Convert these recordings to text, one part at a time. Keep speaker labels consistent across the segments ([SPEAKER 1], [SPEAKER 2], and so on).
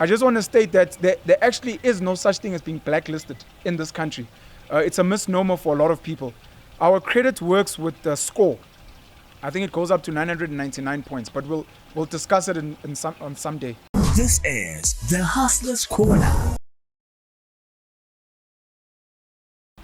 [SPEAKER 1] I just want to state that there actually is no such thing as being blacklisted in this country. It's a misnomer for a lot of people. Our credit works with the score. I think it goes up to 999 points, but we'll discuss it on some day.
[SPEAKER 2] This is the Hustler's Corner.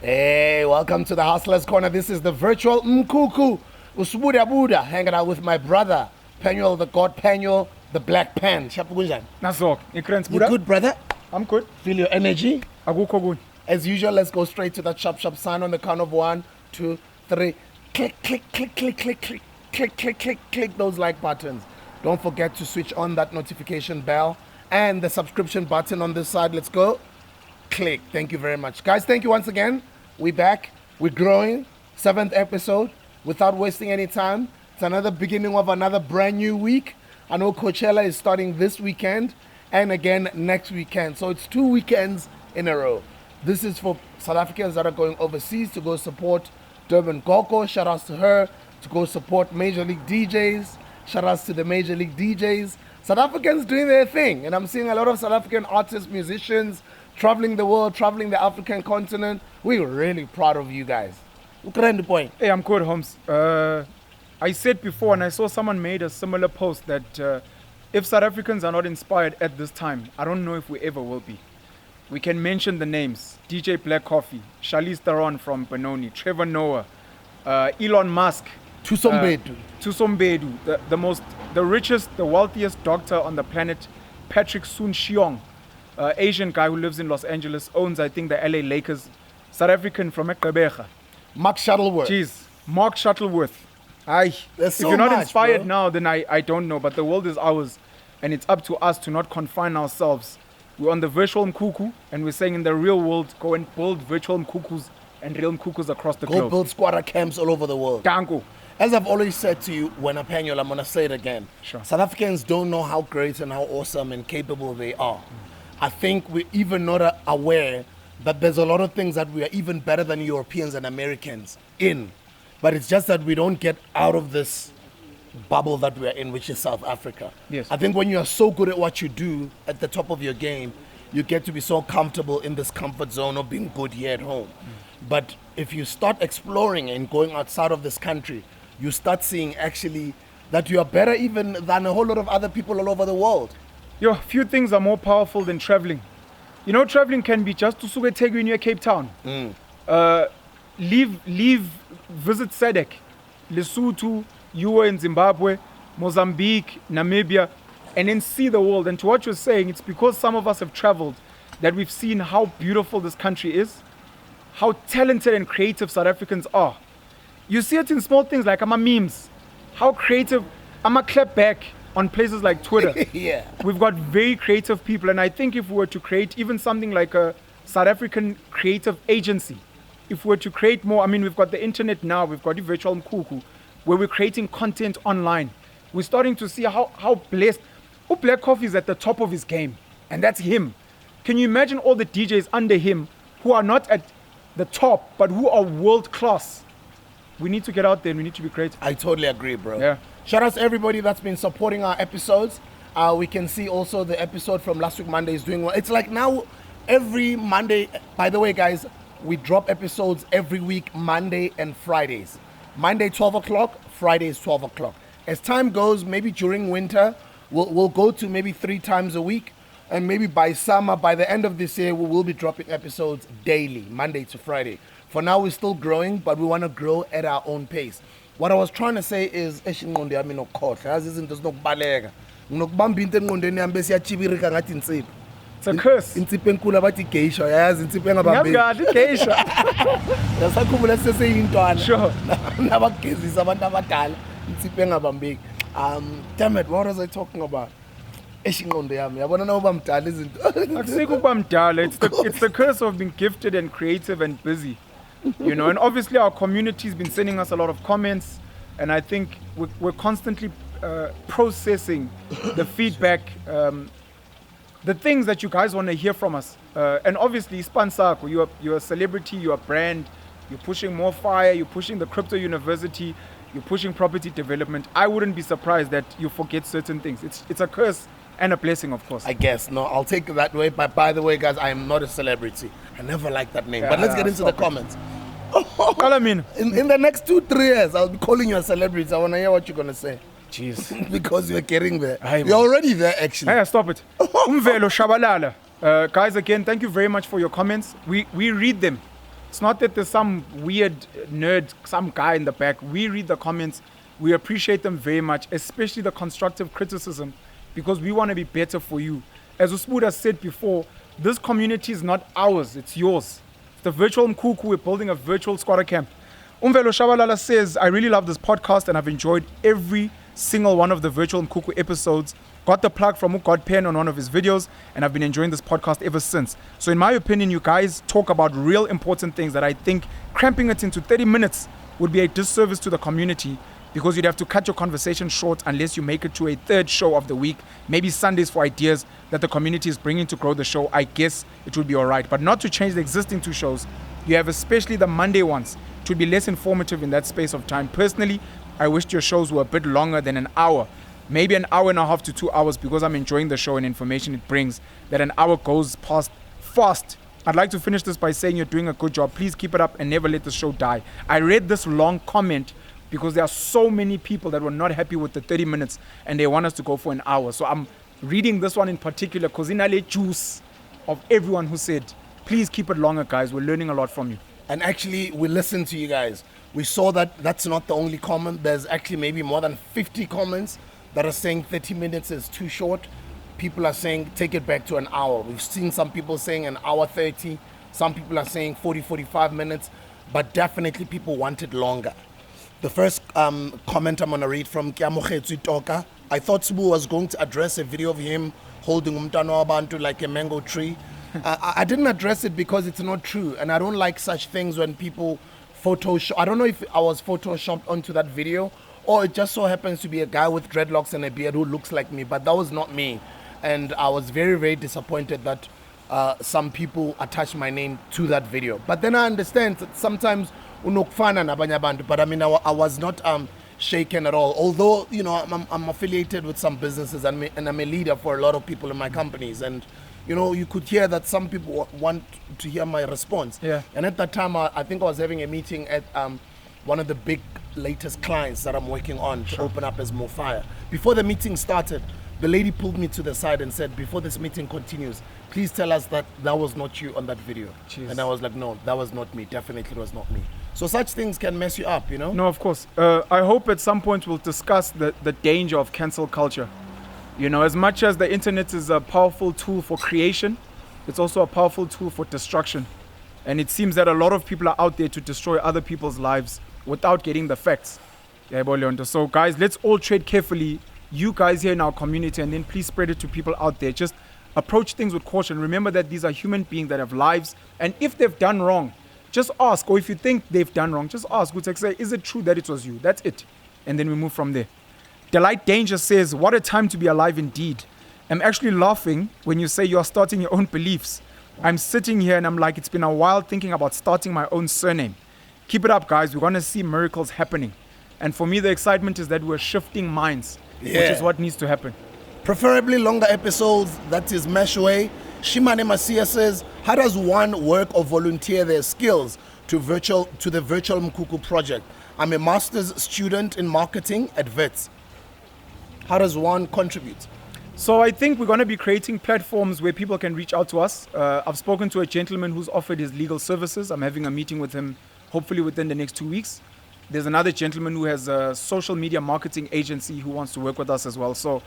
[SPEAKER 3] Hey, welcome to the Hustler's Corner. This is the virtual Mkhukhu, Usbuda Buddha, hanging out with my brother, Penuel, the God Penuel, the Black Pen.
[SPEAKER 1] Nasok,
[SPEAKER 3] You good, brother?
[SPEAKER 1] I'm good.
[SPEAKER 3] Feel your energy?
[SPEAKER 1] Agukho good.
[SPEAKER 3] As usual, let's go straight to that shop sign on the count of 1, 2, 3. Click, click, click, click, click, click, click, click, click, click those like buttons. Don't forget to switch on that notification bell and the subscription button on this side. Let's go. Click. Thank you very much. Guys, thank you once again. We're back. We're growing. 7th episode. Without wasting any time, it's another beginning of another brand new week. I know Coachella is starting this weekend and again next weekend. So it's 2 weekends in a row. This is for South Africans that are going overseas to go support Durban Goko. Shout outs to her. To go support Major League DJs. Shout outs to the Major League DJs. South Africans doing their thing. And I'm seeing a lot of South African artists, musicians, traveling the world, traveling the African continent. We're really proud of you guys. Point.
[SPEAKER 1] Hey, I'm good, Holmes. I said before, and I saw someone made a similar post, that if South Africans are not inspired at this time, I don't know if we ever will be. We can mention the names: DJ Black Coffee, Charlize Theron from Benoni, Trevor Noah, Elon Musk,
[SPEAKER 3] Tusombedu,
[SPEAKER 1] the richest, the wealthiest doctor on the planet, Patrick Soon-Shiong, Asian guy who lives in Los Angeles, owns, I think, the LA Lakers, South African from Eqebecha.
[SPEAKER 3] Mark Shuttleworth.
[SPEAKER 1] Jeez, Mark Shuttleworth. If you're not inspired now, then I don't know. But the world is ours, and it's up to us to not confine ourselves. We're on the virtual Mkhukhu, and we're saying in the real world, go and build virtual Mkhukhus and real Mkhukhus across the globe.
[SPEAKER 3] Go build squatter camps all over the world.
[SPEAKER 1] Danko.
[SPEAKER 3] As I've always said to you, when I'm Penuel, I'm going to say it again.
[SPEAKER 1] Sure.
[SPEAKER 3] South Africans don't know how great and how awesome and capable they are. I think we're even not aware that there's a lot of things that we are even better than Europeans and Americans in. But it's just that we don't get out of this bubble that we're in, which is South Africa.
[SPEAKER 1] Yes.
[SPEAKER 3] I think when you are so good at what you do, at the top of your game, you get to be so comfortable in this comfort zone of being good here at home. But if you start exploring and going outside of this country, you start seeing actually that you are better even than a whole lot of other people all over the world.
[SPEAKER 1] Few things are more powerful than traveling. You know, traveling can be just to suke take you near Cape Town. Visit SADC, Lesotho, you were in Zimbabwe, Mozambique, Namibia, and then see the world. And to what you're saying, it's because some of us have traveled that we've seen how beautiful this country is, how talented and creative South Africans are. You see it in small things like memes, how creative, clap back on places like Twitter.
[SPEAKER 3] Yeah.
[SPEAKER 1] We've got very creative people, and I think if we were to create even something like a South African creative agency, if we were to create more, we've got the internet now, we've got the virtual Mkhukhu, where we're creating content online. We're starting to see how blessed. Black Coffee is at the top of his game, and that's him. Can you imagine all the DJs under him who are not at the top, but who are world class? We need to get out there and we need to be creative.
[SPEAKER 3] I totally agree, bro.
[SPEAKER 1] Yeah.
[SPEAKER 3] Shout out to everybody that's been supporting our episodes. We can see also the episode from last week Monday is doing well. It's like now every Monday, by the way, guys, we drop episodes every week, Monday and Fridays. Monday, 12 o'clock, Fridays, 12 o'clock. As time goes, maybe during winter, we'll go to maybe 3 times a week. And maybe by summer, by the end of this year, we will be dropping episodes daily, Monday to Friday. For now, we're still growing, but we want to grow at our own pace. What I was trying to say is, it's a
[SPEAKER 1] curse. Sure.
[SPEAKER 3] Damn it, what was I talking about? It's
[SPEAKER 1] the curse of being gifted and creative and busy. And obviously our community's been sending us a lot of comments, and I think we're constantly processing the feedback, the things that you guys want to hear from us. And obviously, Spansako, you're a celebrity, you're a brand, you're pushing more fire, you're pushing the crypto university, you're pushing property development. I wouldn't be surprised that you forget certain things. It's a curse And a blessing, of course.
[SPEAKER 3] I guess. No, I'll take it that way. But by the way, guys, I am not a celebrity. I never liked that name. But let's get into the comments.
[SPEAKER 1] Well, I mean,
[SPEAKER 3] in the next 2-3 years, I'll be calling you a celebrity. I want to hear what you're going to say.
[SPEAKER 1] jeez.
[SPEAKER 3] Because you're getting there.
[SPEAKER 1] Aye,
[SPEAKER 3] You're already there, actually.
[SPEAKER 1] Hey, stop it. Umvelo Shabalala. Guys, again, thank you very much for your comments. We read them. It's not that there's some weird nerd, some guy in the back. We read the comments. We appreciate them very much, especially the constructive criticism, because we want to be better for you. As Usbuda said before, this community is not ours, it's yours. It's the virtual Mkhukhu. We're building a virtual squatter camp. Umvelo Shabalala says, I really love this podcast and I've enjoyed every single one of the virtual Mkhukhu episodes. Got the plug from Pen on one of his videos, and I've been enjoying this podcast ever since. So in my opinion, you guys talk about real important things that I think cramping it into 30 minutes would be a disservice to the community, because you'd have to cut your conversation short unless you make it to a third show of the week, maybe Sundays for ideas that the community is bringing to grow the show. I guess it would be all right, but not to change the existing 2 shows. You have especially the Monday ones. It would be less informative in that space of time. Personally, I wished your shows were a bit longer than an hour. Maybe an hour and a half to 2 hours, because I'm enjoying the show and information it brings. That an hour goes past fast. I'd like to finish this by saying you're doing a good job. Please keep it up and never let the show die. I read this long comment because there are so many people that were not happy with the 30 minutes and they want us to go for an hour. So I'm reading this one in particular because in the juice of everyone who said, please keep it longer, guys. We're learning a lot from you.
[SPEAKER 3] And actually, we listened to you guys. We saw that that's not the only comment. There's actually maybe more than 50 comments that are saying 30 minutes is too short. People are saying take it back to an hour. We've seen some people saying an hour 30. Some people are saying 45 minutes. But definitely people want it longer. The first comment I'm going to read from Kiamokhetsu Toka. I thought Subu was going to address a video of him holding Umtano Abantu like a mango tree. I didn't address it because it's not true. And I don't like such things when people Photoshop. I don't know if I was Photoshopped onto that video, or it just so happens to be a guy with dreadlocks and a beard who looks like me, but that was not me. And I was very, very disappointed that some people attached my name to that video. But then I understand that sometimes unokfana nabanye abantu, but I mean, I was not shaken at all. Although, you know, I'm affiliated with some businesses and I'm a leader for a lot of people in my companies. And, you know, you could hear that some people want to hear my response.
[SPEAKER 1] Yeah.
[SPEAKER 3] And at that time, I think I was having a meeting at one of the big latest clients that I'm working on to open up as More Fire. Before the meeting started, the lady pulled me to the side and said, before this meeting continues, please tell us that was not you on that video.
[SPEAKER 1] Jeez.
[SPEAKER 3] And I was like, no, that was not me. Definitely was not me. So such things can mess you up, you know?
[SPEAKER 1] No, of course. I hope at some point we'll discuss the danger of cancel culture. You know, as much as the internet is a powerful tool for creation, it's also a powerful tool for destruction. And it seems that a lot of people are out there to destroy other people's lives without getting the facts. So guys, let's all tread carefully. You guys here in our community, and then please spread it to people out there. Just approach things with caution. Remember that these are human beings that have lives. And if they've done wrong, just ask. Or if you think they've done wrong, just ask. Say, is it true that it was you? That's it. And then we move from there. Delight Danger says, what a time to be alive indeed. I'm actually laughing when you say you are starting your own beliefs. I'm sitting here and I'm like, it's been a while thinking about starting my own surname. Keep it up, guys. We're going to see miracles happening. And for me, the excitement is that we're shifting minds, which is what needs to happen.
[SPEAKER 3] Preferably longer episodes. That is Meshway. Shimane Masia says, how does one work or volunteer their skills to the virtual Mkhukhu project? I'm a master's student in marketing at Wits. How does one contribute?
[SPEAKER 1] So I think we're going to be creating platforms where people can reach out to us. I've spoken to a gentleman who's offered his legal services. I'm having a meeting with him hopefully within the next 2 weeks. There's another gentleman who has a social media marketing agency who wants to work with us as well. So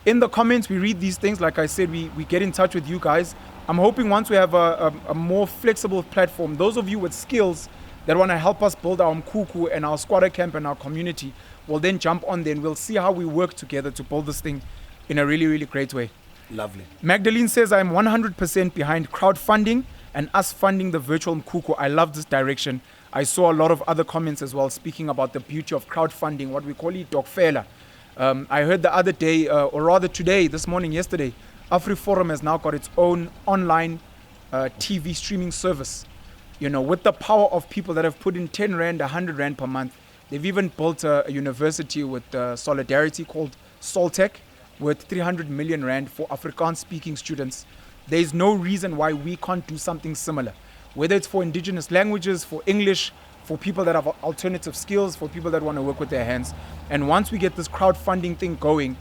[SPEAKER 1] in the comments, we read these things. Like I said, we get in touch with you guys. I'm hoping once we have a more flexible platform, those of you with skills that want to help us build our Mkhukhu and our squatter camp and our community will then jump on there and we'll see how we work together to build this thing in a really, really great way.
[SPEAKER 3] Lovely.
[SPEAKER 1] Magdalene says, I'm 100% behind crowdfunding and us funding the virtual Mkhukhu. I love this direction. I saw a lot of other comments as well speaking about the beauty of crowdfunding, what we call it Dokfela. I heard the other day, or rather today, this morning, yesterday, AfriForum has now got its own online TV streaming service. You know, with the power of people that have put in 10 Rand, 100 Rand per month. They've even built a university with solidarity called Soltech, worth 300 million rand for Afrikaans-speaking students. There is no reason why we can't do something similar, whether it's for indigenous languages, for English, for people that have alternative skills, for people that want to work with their hands. And once we get this crowdfunding thing going,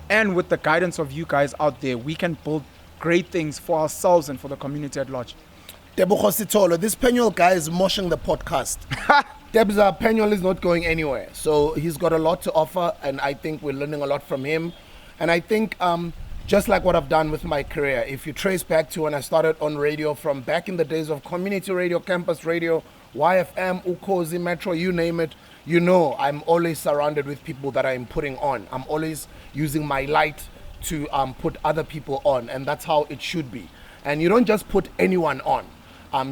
[SPEAKER 1] and with the guidance of you guys out there, we can build great things for ourselves and for the community at large.
[SPEAKER 3] Tebogo Sithole, this Penuel guy is moshing the podcast. Debza, Penuel is not going anywhere. So he's got a lot to offer, and I think we're learning a lot from him. And I think just like what I've done with my career, if you trace back to when I started on radio from back in the days of community radio, campus radio, YFM, Ukhozi, Metro, you name it, you know I'm always surrounded with people that I'm putting on. I'm always using my light to put other people on, and that's how it should be. And you don't just put anyone on.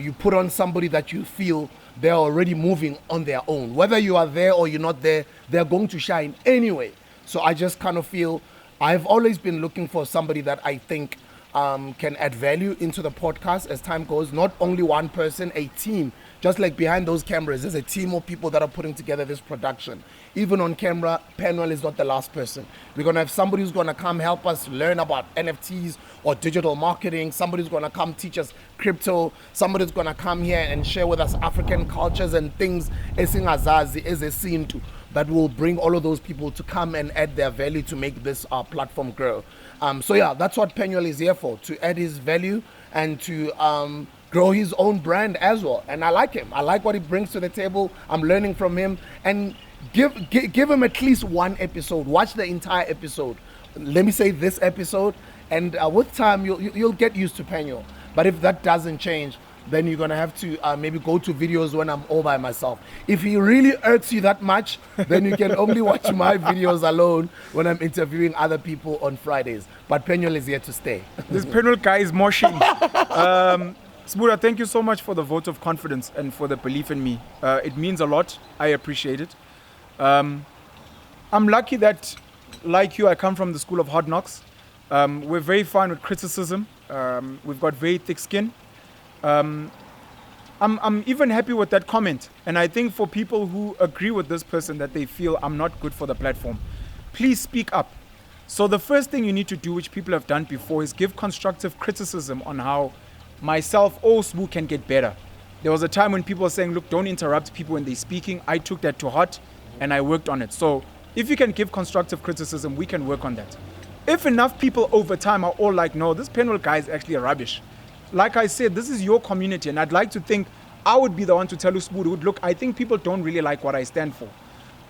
[SPEAKER 3] You put on somebody that you feel they're already moving on their own. Whether you are there or you're not there, they're going to shine anyway. So I just kind of feel I've always been looking for somebody that I think can add value into the podcast as time goes. Not only one person, a team. Just like behind those cameras, there's a team of people that are putting together this production. Even on camera, Penuel is not the last person. We're going to have somebody who's going to come help us learn about NFTs or digital marketing. Somebody's going to come teach us crypto. Somebody's going to come here and share with us African cultures and things that will bring all of those people to come and add their value to make this platform grow. So yeah, that's what Penuel is here for, to add his value and to grow his own brand as well. And I like him. I like what he brings to the table. I'm learning from him. And give him at least one episode. Watch the entire episode. Let me say this episode. And with time, you'll get used to Penuel. But if that doesn't change, then you're going to have to maybe go to videos when I'm all by myself. If he really irks you that much, then you can only watch my videos alone when I'm interviewing other people on Fridays. But Penuel is here to stay.
[SPEAKER 1] This Penuel guy is moshing. Sbuda, thank you so much for the vote of confidence and for the belief in me. It means a lot. I appreciate it. I'm lucky that, like you, I come from the school of hard knocks. We're very fine with criticism. We've got very thick skin. I'm even happy with that comment. And I think for people who agree with this person that they feel I'm not good for the platform, please speak up. So the first thing you need to do, which people have done before, is give constructive criticism on how myself or Sbu can get better. There was a time when people were saying, look, don't interrupt people when they're speaking. I took that to heart and I worked on it. So if you can give constructive criticism, we can work on that. If enough people over time are all like, no, this Penuel guy is actually a rubbish. Like I said, this is your community, and I'd like to think I would be the one to tell Sbu, look, I think people don't really like what I stand for.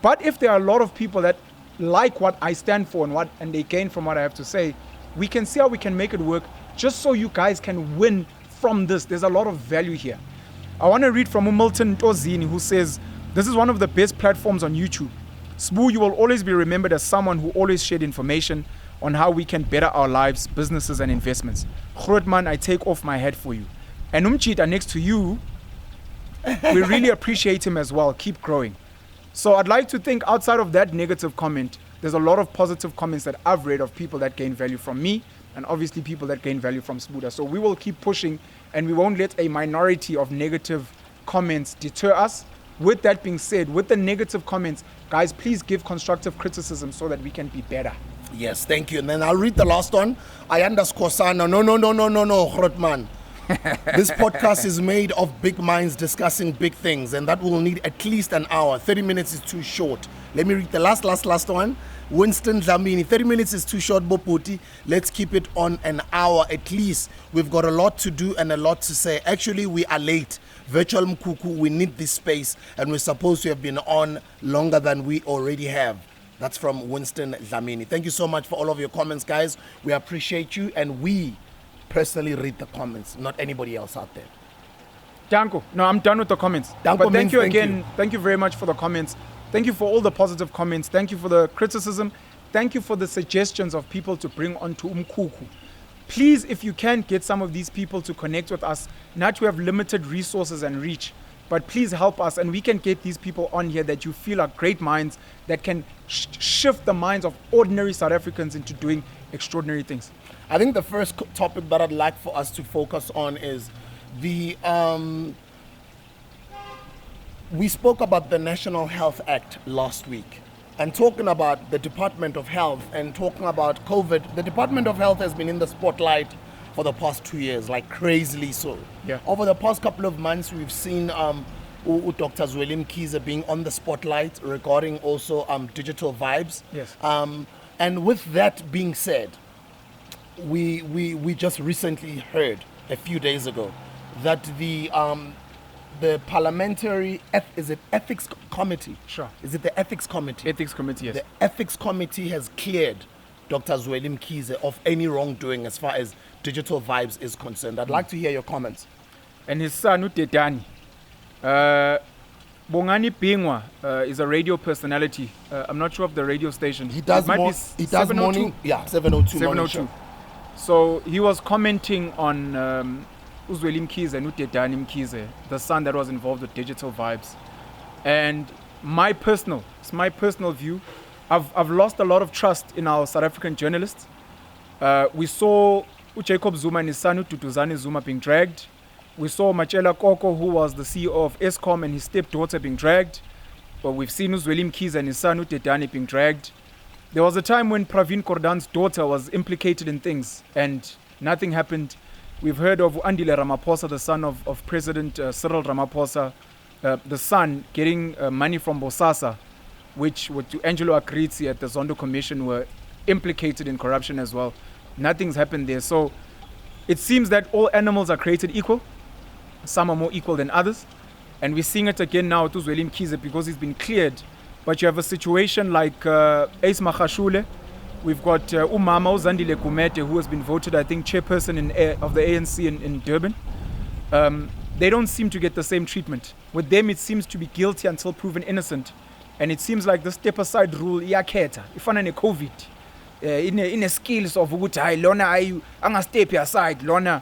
[SPEAKER 1] But if there are a lot of people that like what I stand for and they gain from what I have to say, we can see how we can make it work just so you guys can win from this. There's a lot of value here. I want to read from Milton Tozini, who says, this is one of the best platforms on YouTube. Sbu, you will always be remembered as someone who always shared information on how we can better our lives, businesses, and investments. Grootman, I take off my hat for you. And Umchita, next to you, we really appreciate him as well. Keep growing. So I'd like to think outside of that negative comment, there's a lot of positive comments that I've read of people that gain value from me, and obviously people that gain value from Sbuda. So we will keep pushing, and we won't let a minority of negative comments deter us. With that being said, with the negative comments, guys, please give constructive criticism so that we can be better.
[SPEAKER 3] Yes, thank you. And then I'll read the last one. I underscore Sana. No, Grootman. This podcast is made of big minds discussing big things, and that will need at least an hour. 30 minutes is too short. Let me read the last one. Winston Dlamini, 30 minutes is too short, Boputi. Let's keep it on an hour at least. We've got a lot to do and a lot to say. Actually, we are late. Virtual Mkhukhu, we need this space, and we're supposed to have been on longer than we already have. That's from Winston Dlamini. Thank you so much for all of your comments, guys. We appreciate you, and we personally read the comments, not anybody else out there.
[SPEAKER 1] Danko. No, I'm done with the comments.
[SPEAKER 3] Danko,
[SPEAKER 1] but thank you again.
[SPEAKER 3] You.
[SPEAKER 1] Thank you very much for the comments. Thank you for all the positive comments. Thank you for the criticism. Thank you for the suggestions of people to bring onto Mkhukhu. Please, if you can, get some of these people to connect with us. Not to have limited resources and reach, but please help us, and we can get these people on here that you feel are great minds that can shift the minds of ordinary South Africans into doing extraordinary things.
[SPEAKER 3] I think the first topic that I'd like for us to focus on is the we spoke about the National Health Act last week, and talking about the Department of Health and talking about COVID, the Department of Health has been in the spotlight for the past 2 years, like crazily so.
[SPEAKER 1] Yeah.
[SPEAKER 3] Over the past couple of months, we've seen Dr. Zweli Mkhize being on the spotlight regarding also digital vibes.
[SPEAKER 1] Yes.
[SPEAKER 3] And with that being said, we just recently heard a few days ago that the parliamentary ethics committee.
[SPEAKER 1] Sure.
[SPEAKER 3] Is it the ethics committee?
[SPEAKER 1] Ethics committee, yes.
[SPEAKER 3] The ethics committee has cleared Dr. Zweli Mkhize of any wrongdoing as far as digital vibes is concerned. I'd like to hear your comments.
[SPEAKER 1] And his son Utetani. Bongani Bingwa is a radio personality. I'm not sure of the radio station.
[SPEAKER 3] He does morning. 702.
[SPEAKER 1] 702. So he was commenting on Zweli Mkhize and Utetani Mkhize, the son that was involved with digital vibes. And it's my personal view. I've lost a lot of trust in our South African journalists. We saw Jacob Zuma and his son Tutuzane Zuma being dragged. We saw Machela Koko, who was the CEO of Eskom, and his stepdaughter being dragged. But we've seen Zweli Mkhize and his son Utetani being dragged. There was a time when Pravin Gordhan's daughter was implicated in things and nothing happened. We've heard of Andile Ramaphosa, the son of President Cyril Ramaphosa, the son getting money from Bosasa, which to Angelo Akritsi at the Zondo Commission were implicated in corruption as well. Nothing's happened there. So it seems that all animals are created equal. Some are more equal than others. And we're seeing it again now to Zweli Mkhize because he's been cleared. But you have a situation like Ace Makhashule. We've got Umama Uzandile Kumete, who has been voted, I think, chairperson of the ANC in Durban. They don't seem to get the same treatment. With them, it seems to be guilty until proven innocent. And it seems like the step-aside rule, iyakhetha, ifana ne-COVID. In a skills of ukuthi hayi lona anga-step aside lona.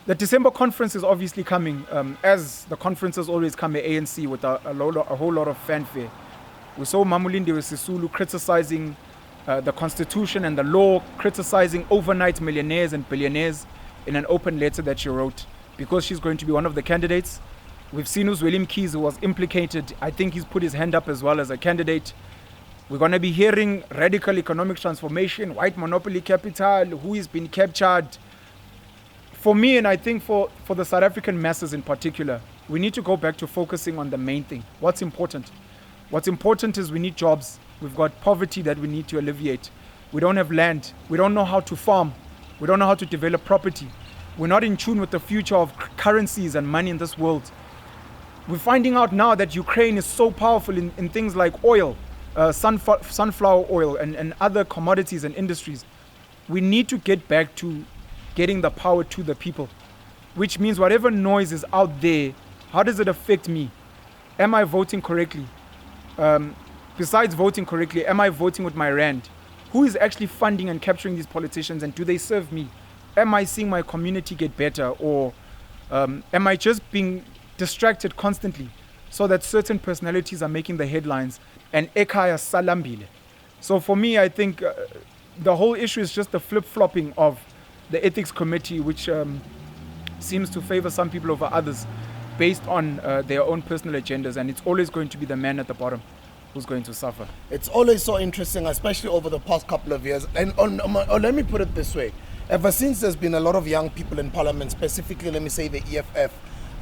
[SPEAKER 1] The December conference is obviously coming, as the conferences always come at ANC with a whole lot of fanfare. We saw Mamulinde Sisulu criticizing the constitution and the law, criticizing overnight millionaires and billionaires in an open letter that she wrote because she's going to be one of the candidates. We've seen Zweli Mkhize, who was implicated. I think he's put his hand up as well as a candidate. We're going to be hearing radical economic transformation, white monopoly capital, who is being captured. For me, and I think for the South African masses in particular, we need to go back to focusing on the main thing. What's important? What's important is we need jobs. We've got poverty that we need to alleviate. We don't have land. We don't know how to farm. We don't know how to develop property. We're not in tune with the future of currencies and money in this world. We're finding out now that Ukraine is so powerful in things like oil, sunflower oil, and other commodities and industries. We need to get back to getting the power to the people, which means whatever noise is out there, how does it affect me? Am I voting correctly? Besides voting correctly, am I voting with my rand? Who is actually funding and capturing these politicians, and do they serve me? Am I seeing my community get better, or am I just being distracted constantly so that certain personalities are making the headlines and ekaya salambile? So for me, I think the whole issue is just the flip-flopping of the ethics committee, which seems to favor some people over others based on their own personal agendas, and it's always going to be the man at the bottom who's going to suffer.
[SPEAKER 3] It's always so interesting, especially over the past couple of years. And let me put it this way. Ever since there's been a lot of young people in parliament, specifically, let me say the EFF,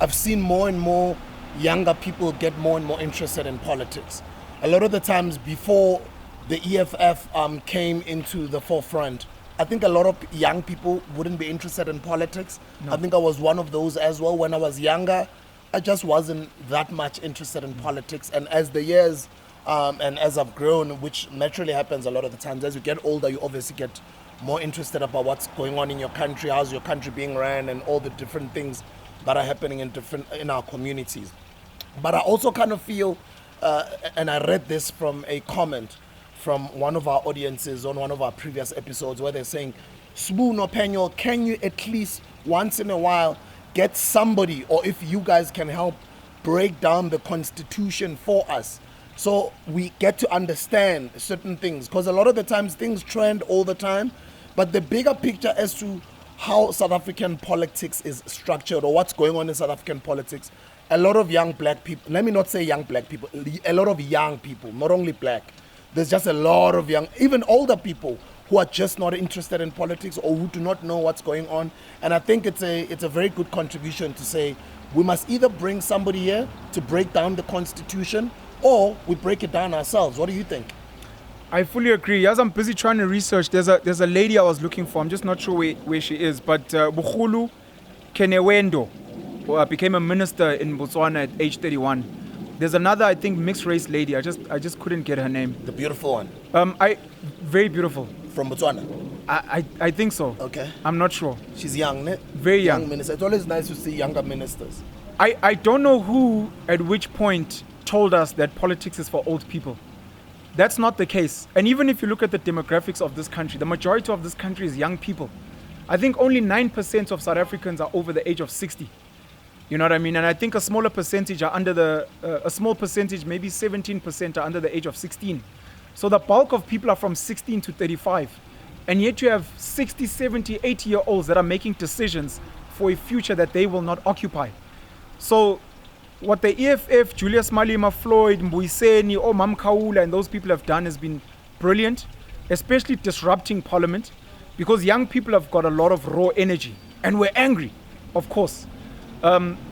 [SPEAKER 3] I've seen more and more younger people get more and more interested in politics. A lot of the times before the EFF came into the forefront, I think a lot of young people wouldn't be interested in politics. No. I think I was one of those as well. When I was younger, I just wasn't that much interested in politics. And as the years and as I've grown, which naturally happens a lot of the times, as you get older, you obviously get more interested about what's going on in your country, how's your country being ran, and all the different things that are happening in our communities. But I also kind of feel, and I read this from a comment from one of our audiences on one of our previous episodes, where they're saying, Spoon or Penuel, can you at least once in a while get somebody, or if you guys can help break down the constitution for us so we get to understand certain things? Because a lot of the times things trend all the time, but the bigger picture as to how South African politics is structured or what's going on in South African politics, a lot of young black people, let me not say young black people, a lot of young people, not only black, There's just a lot of young, even older people who are just not interested in politics or who do not know what's going on. And I think it's a very good contribution to say we must either bring somebody here to break down the constitution or we break it down ourselves. What do you think?
[SPEAKER 1] I fully agree. As I'm busy trying to research, there's a lady I was looking for. I'm just not sure where she is. But Mkhukhu became a minister in Botswana at age 31. There's another, I think, mixed race lady. I just couldn't get her name.
[SPEAKER 3] The beautiful one.
[SPEAKER 1] Very beautiful.
[SPEAKER 3] From Botswana.
[SPEAKER 1] I think so.
[SPEAKER 3] Okay.
[SPEAKER 1] I'm not sure.
[SPEAKER 3] She's young, ne?
[SPEAKER 1] Very young.
[SPEAKER 3] Minister. It's always nice to see younger ministers.
[SPEAKER 1] I don't know who at which point told us that politics is for old people. That's not the case. And even if you look at the demographics of this country, the majority of this country is young people. I think only 9% of South Africans are over the age of 60. You know what I mean? And I think a smaller percentage are under a small percentage, maybe 17% are under the age of 16. So the bulk of people are from 16 to 35. And yet you have 60, 70, 80-year-olds that are making decisions for a future that they will not occupy. So what the EFF, Julius Malema, Floyd, Mbuyiseni, Mkhukhu, and those people have done has been brilliant, especially disrupting parliament, because young people have got a lot of raw energy. And we're angry, of course.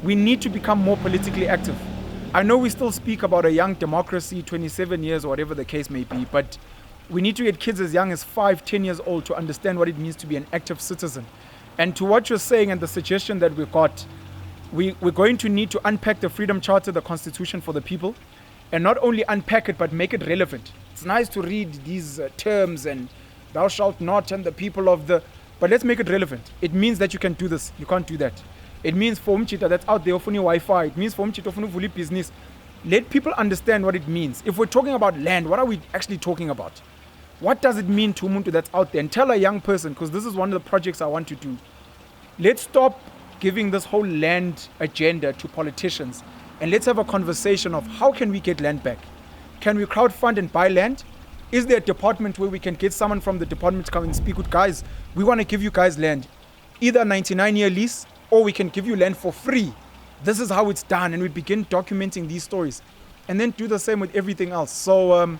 [SPEAKER 1] We need to become more politically active. I know we still speak about a young democracy, 27 years or whatever the case may be, but we need to get kids as young as 5, 10 years old to understand what it means to be an active citizen. And to what you're saying and the suggestion that we've got, we're going to need to unpack the Freedom Charter, the Constitution for the people, and not only unpack it, but make it relevant. It's nice to read these terms and thou shalt not and the people of the... But let's make it relevant. It means that you can do this. You can't do that. It means for Mchita that's out there for Wi-Fi. It means for Mchita for business. Let people understand what it means. If we're talking about land, what are we actually talking about? What does it mean to Umuntu that's out there? And tell a young person, because this is one of the projects I want to do. Let's stop giving this whole land agenda to politicians. And let's have a conversation of how can we get land back? Can we crowdfund and buy land? Is there a department where we can get someone from the department to come and speak with guys? We want to give you guys land. Either a 99-year lease, or we can give you land for free. This is how it's done. And we begin documenting these stories. And then do the same with everything else. So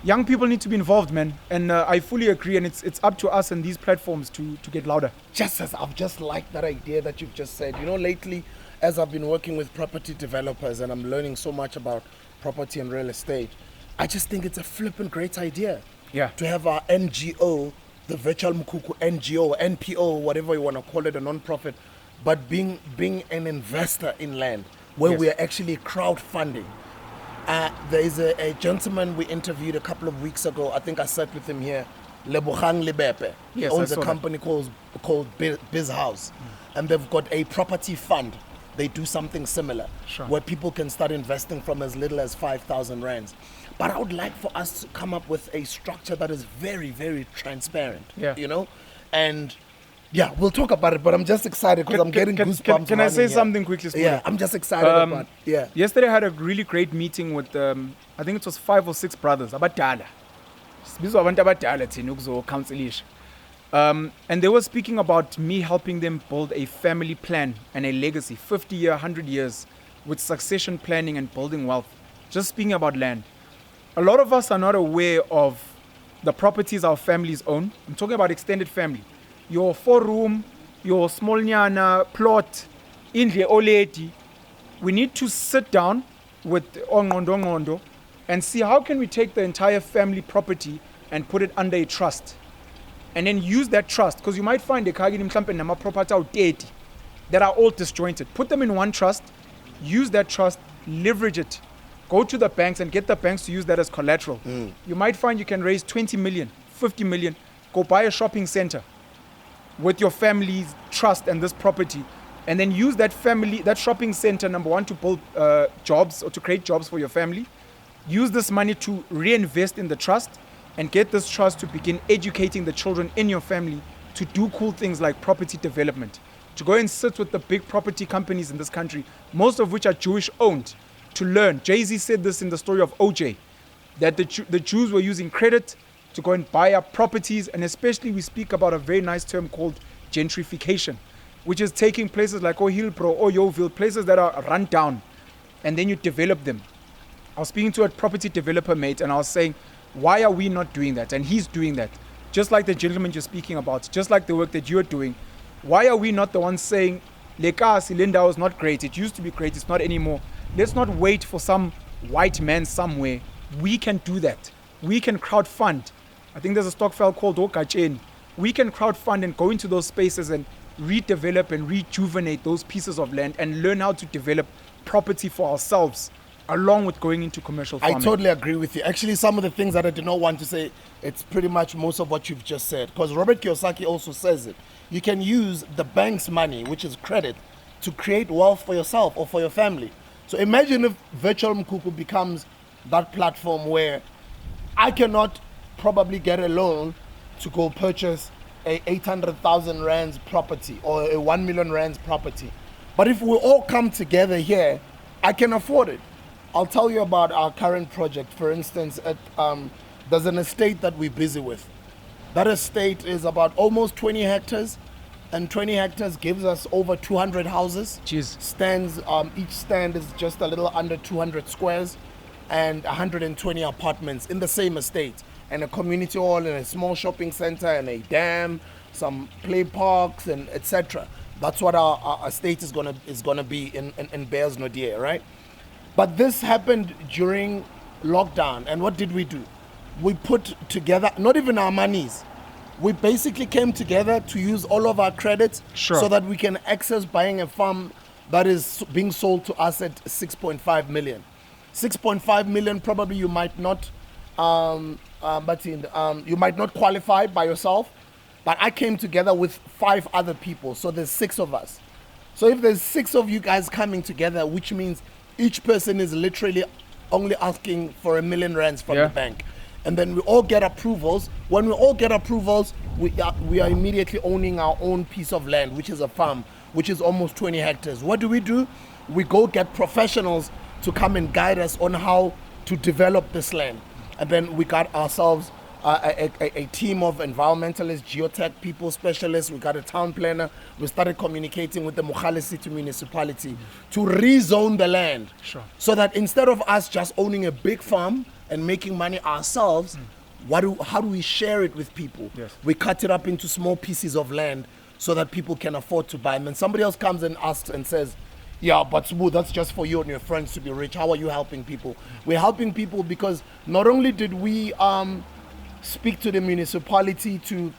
[SPEAKER 1] young people need to be involved, man. And I fully agree. And it's up to us and these platforms to get louder.
[SPEAKER 3] I've just liked that idea that you've just said. You know, lately, as I've been working with property developers and I'm learning so much about property and real estate, I just think it's a flippin' great idea.
[SPEAKER 1] Yeah.
[SPEAKER 3] To have our NGO, the virtual Mkhukhu NGO, NPO, whatever you want to call it, a non-profit, but being an investor in land where
[SPEAKER 1] Yes.
[SPEAKER 3] we are actually crowdfunding. There is a gentleman we interviewed a couple of weeks ago. I think I sat with him here, Lebogang Lebepe. He
[SPEAKER 1] Yes,
[SPEAKER 3] owns
[SPEAKER 1] I
[SPEAKER 3] a
[SPEAKER 1] saw
[SPEAKER 3] company called Biz House. And they've got a property fund. They do something similar
[SPEAKER 1] Sure.
[SPEAKER 3] where people can start investing from as little as 5,000 rands. But I would like for us to come up with a structure that is very, very transparent.
[SPEAKER 1] Yeah.
[SPEAKER 3] You know? And yeah, we'll talk about it, but I'm just excited because I'm getting goosebumps.
[SPEAKER 1] Can I say
[SPEAKER 3] running here.
[SPEAKER 1] something quickly, Spooner?
[SPEAKER 3] Yeah, I'm just excited about it. Yeah.
[SPEAKER 1] Yesterday I had a really great meeting with, I think it was 5 or 6 brothers, abadala. Sibizwa abantu abadala thina ukuzocounselisha. And they were speaking about me helping them build a family plan and a legacy, 50 years, 100 years, with succession planning and building wealth. Just speaking about land. A lot of us are not aware of the properties our families own. I'm talking about extended family. Your 4-room, your small nyana, plot, indle oledi. We need to sit down with Ongondo and see how can we take the entire family property and put it under a trust. And then use that trust, because you might find a kagini mhlampe nama property out 30 that are all disjointed. Put them in one trust, use that trust, leverage it. Go to the banks and get the banks to use that as collateral. You might find you can raise 20 million, 50 million, go buy a shopping center with your family's trust and this property, and then use that shopping center, number one, to build jobs or to create jobs for your family. Use this money to reinvest in the trust and get this trust to begin educating the children in your family to do cool things like property development, to go and sit with the big property companies in this country, most of which are Jewish owned, to learn. Jay-Z said this in the story of OJ, that the Jews were using credit to go and buy up properties, and especially we speak about a very nice term called gentrification, which is taking places like Hillbrow or Yeoville, places that are run down, and then you develop them. I was speaking to a property developer mate, and I was saying, Why are we not doing that? And he's doing that. Just like the gentleman you're speaking about, just like the work that you're doing. Why are we not the ones saying, Lekasi, Linda was not great. It used to be great. It's not anymore. Let's not wait for some white man somewhere. We can do that. We can crowdfund. I think there's a stockfile called Okacheni. We can crowdfund and go into those spaces and redevelop and rejuvenate those pieces of land and learn how to develop property for ourselves along with going into commercial farming.
[SPEAKER 3] I totally agree with you. Actually, some of the things that I did not want to say, it's pretty much most of what you've just said. Because Robert Kiyosaki also says it. You can use the bank's money, which is credit, to create wealth for yourself or for your family. So imagine if Virtual Mkhukhu becomes that platform where I cannot probably get a loan to go purchase a 800,000 rands property or a 1 million rands property. But if we all come together here, I can afford it. I'll tell you about our current project. For instance, there's an estate that we're busy with. That estate is about almost 20 hectares, and 20 hectares gives us over 200 houses.
[SPEAKER 1] Jeez.
[SPEAKER 3] Stands, each stand is just a little under 200 squares, and 120 apartments in the same estate, and a community hall, and a small shopping center, and a dam, some play parks, and etc. That's what our estate is gonna be in Bears Nodier, right? But this happened during lockdown, and what did we do? We put together, not even our monies, we basically came together to use all of our credits so that we can access buying a farm that is being sold to us at 6.5 million. 6.5 million, probably you might not, you might not qualify by yourself, but I came together with 5 other people, so there's 6 of us. So if there's 6 of you guys coming together, which means each person is literally only asking for 1 million rands from the bank. And then we all get approvals. When we all get approvals, we are immediately owning our own piece of land, which is a farm, which is almost 20 hectares. What do? We go get professionals to come and guide us on how to develop this land. And then we got ourselves a team of environmentalists, geotech people, specialists. We got a town planner. We started communicating with the Mkhukhu City municipality to rezone the land. So that instead of us just owning a big farm and making money ourselves, how do we share it with people? We cut it up into small pieces of land so that people can afford to buy them. And somebody else comes and asks and says, yeah, but Sbu, that's just for you and your friends to be rich. How are you helping people? We're helping people because not only did we speak to the municipality to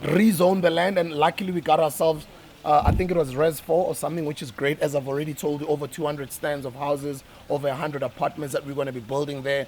[SPEAKER 3] rezone the land, and luckily we got ourselves, I think it was Res 4 or something, which is great, as I've already told you, over 200 stands of houses, over 100 apartments that we're going to be building there.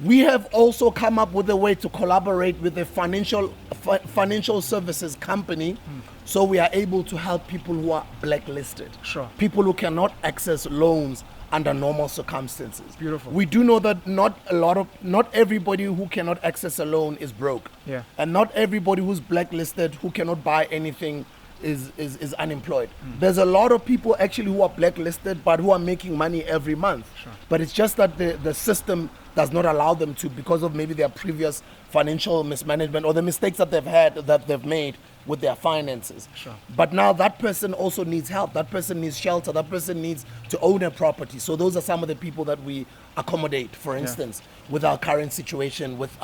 [SPEAKER 3] We have also come up with a way to collaborate with a financial services company, so we are able to help people who are blacklisted, people who cannot access loans under normal circumstances.
[SPEAKER 1] Beautiful.
[SPEAKER 3] We do know that not everybody who cannot access a loan is broke, and not everybody who's blacklisted who cannot buy anything is unemployed. There's a lot of people actually who are blacklisted but who are making money every month. But it's just that the system does not allow them to, because of maybe their previous financial mismanagement or the mistakes that they've made with their finances. But now that person also needs help. That person needs shelter. That person needs to own a property. So those are some of the people that we accommodate, for instance, with our current situation with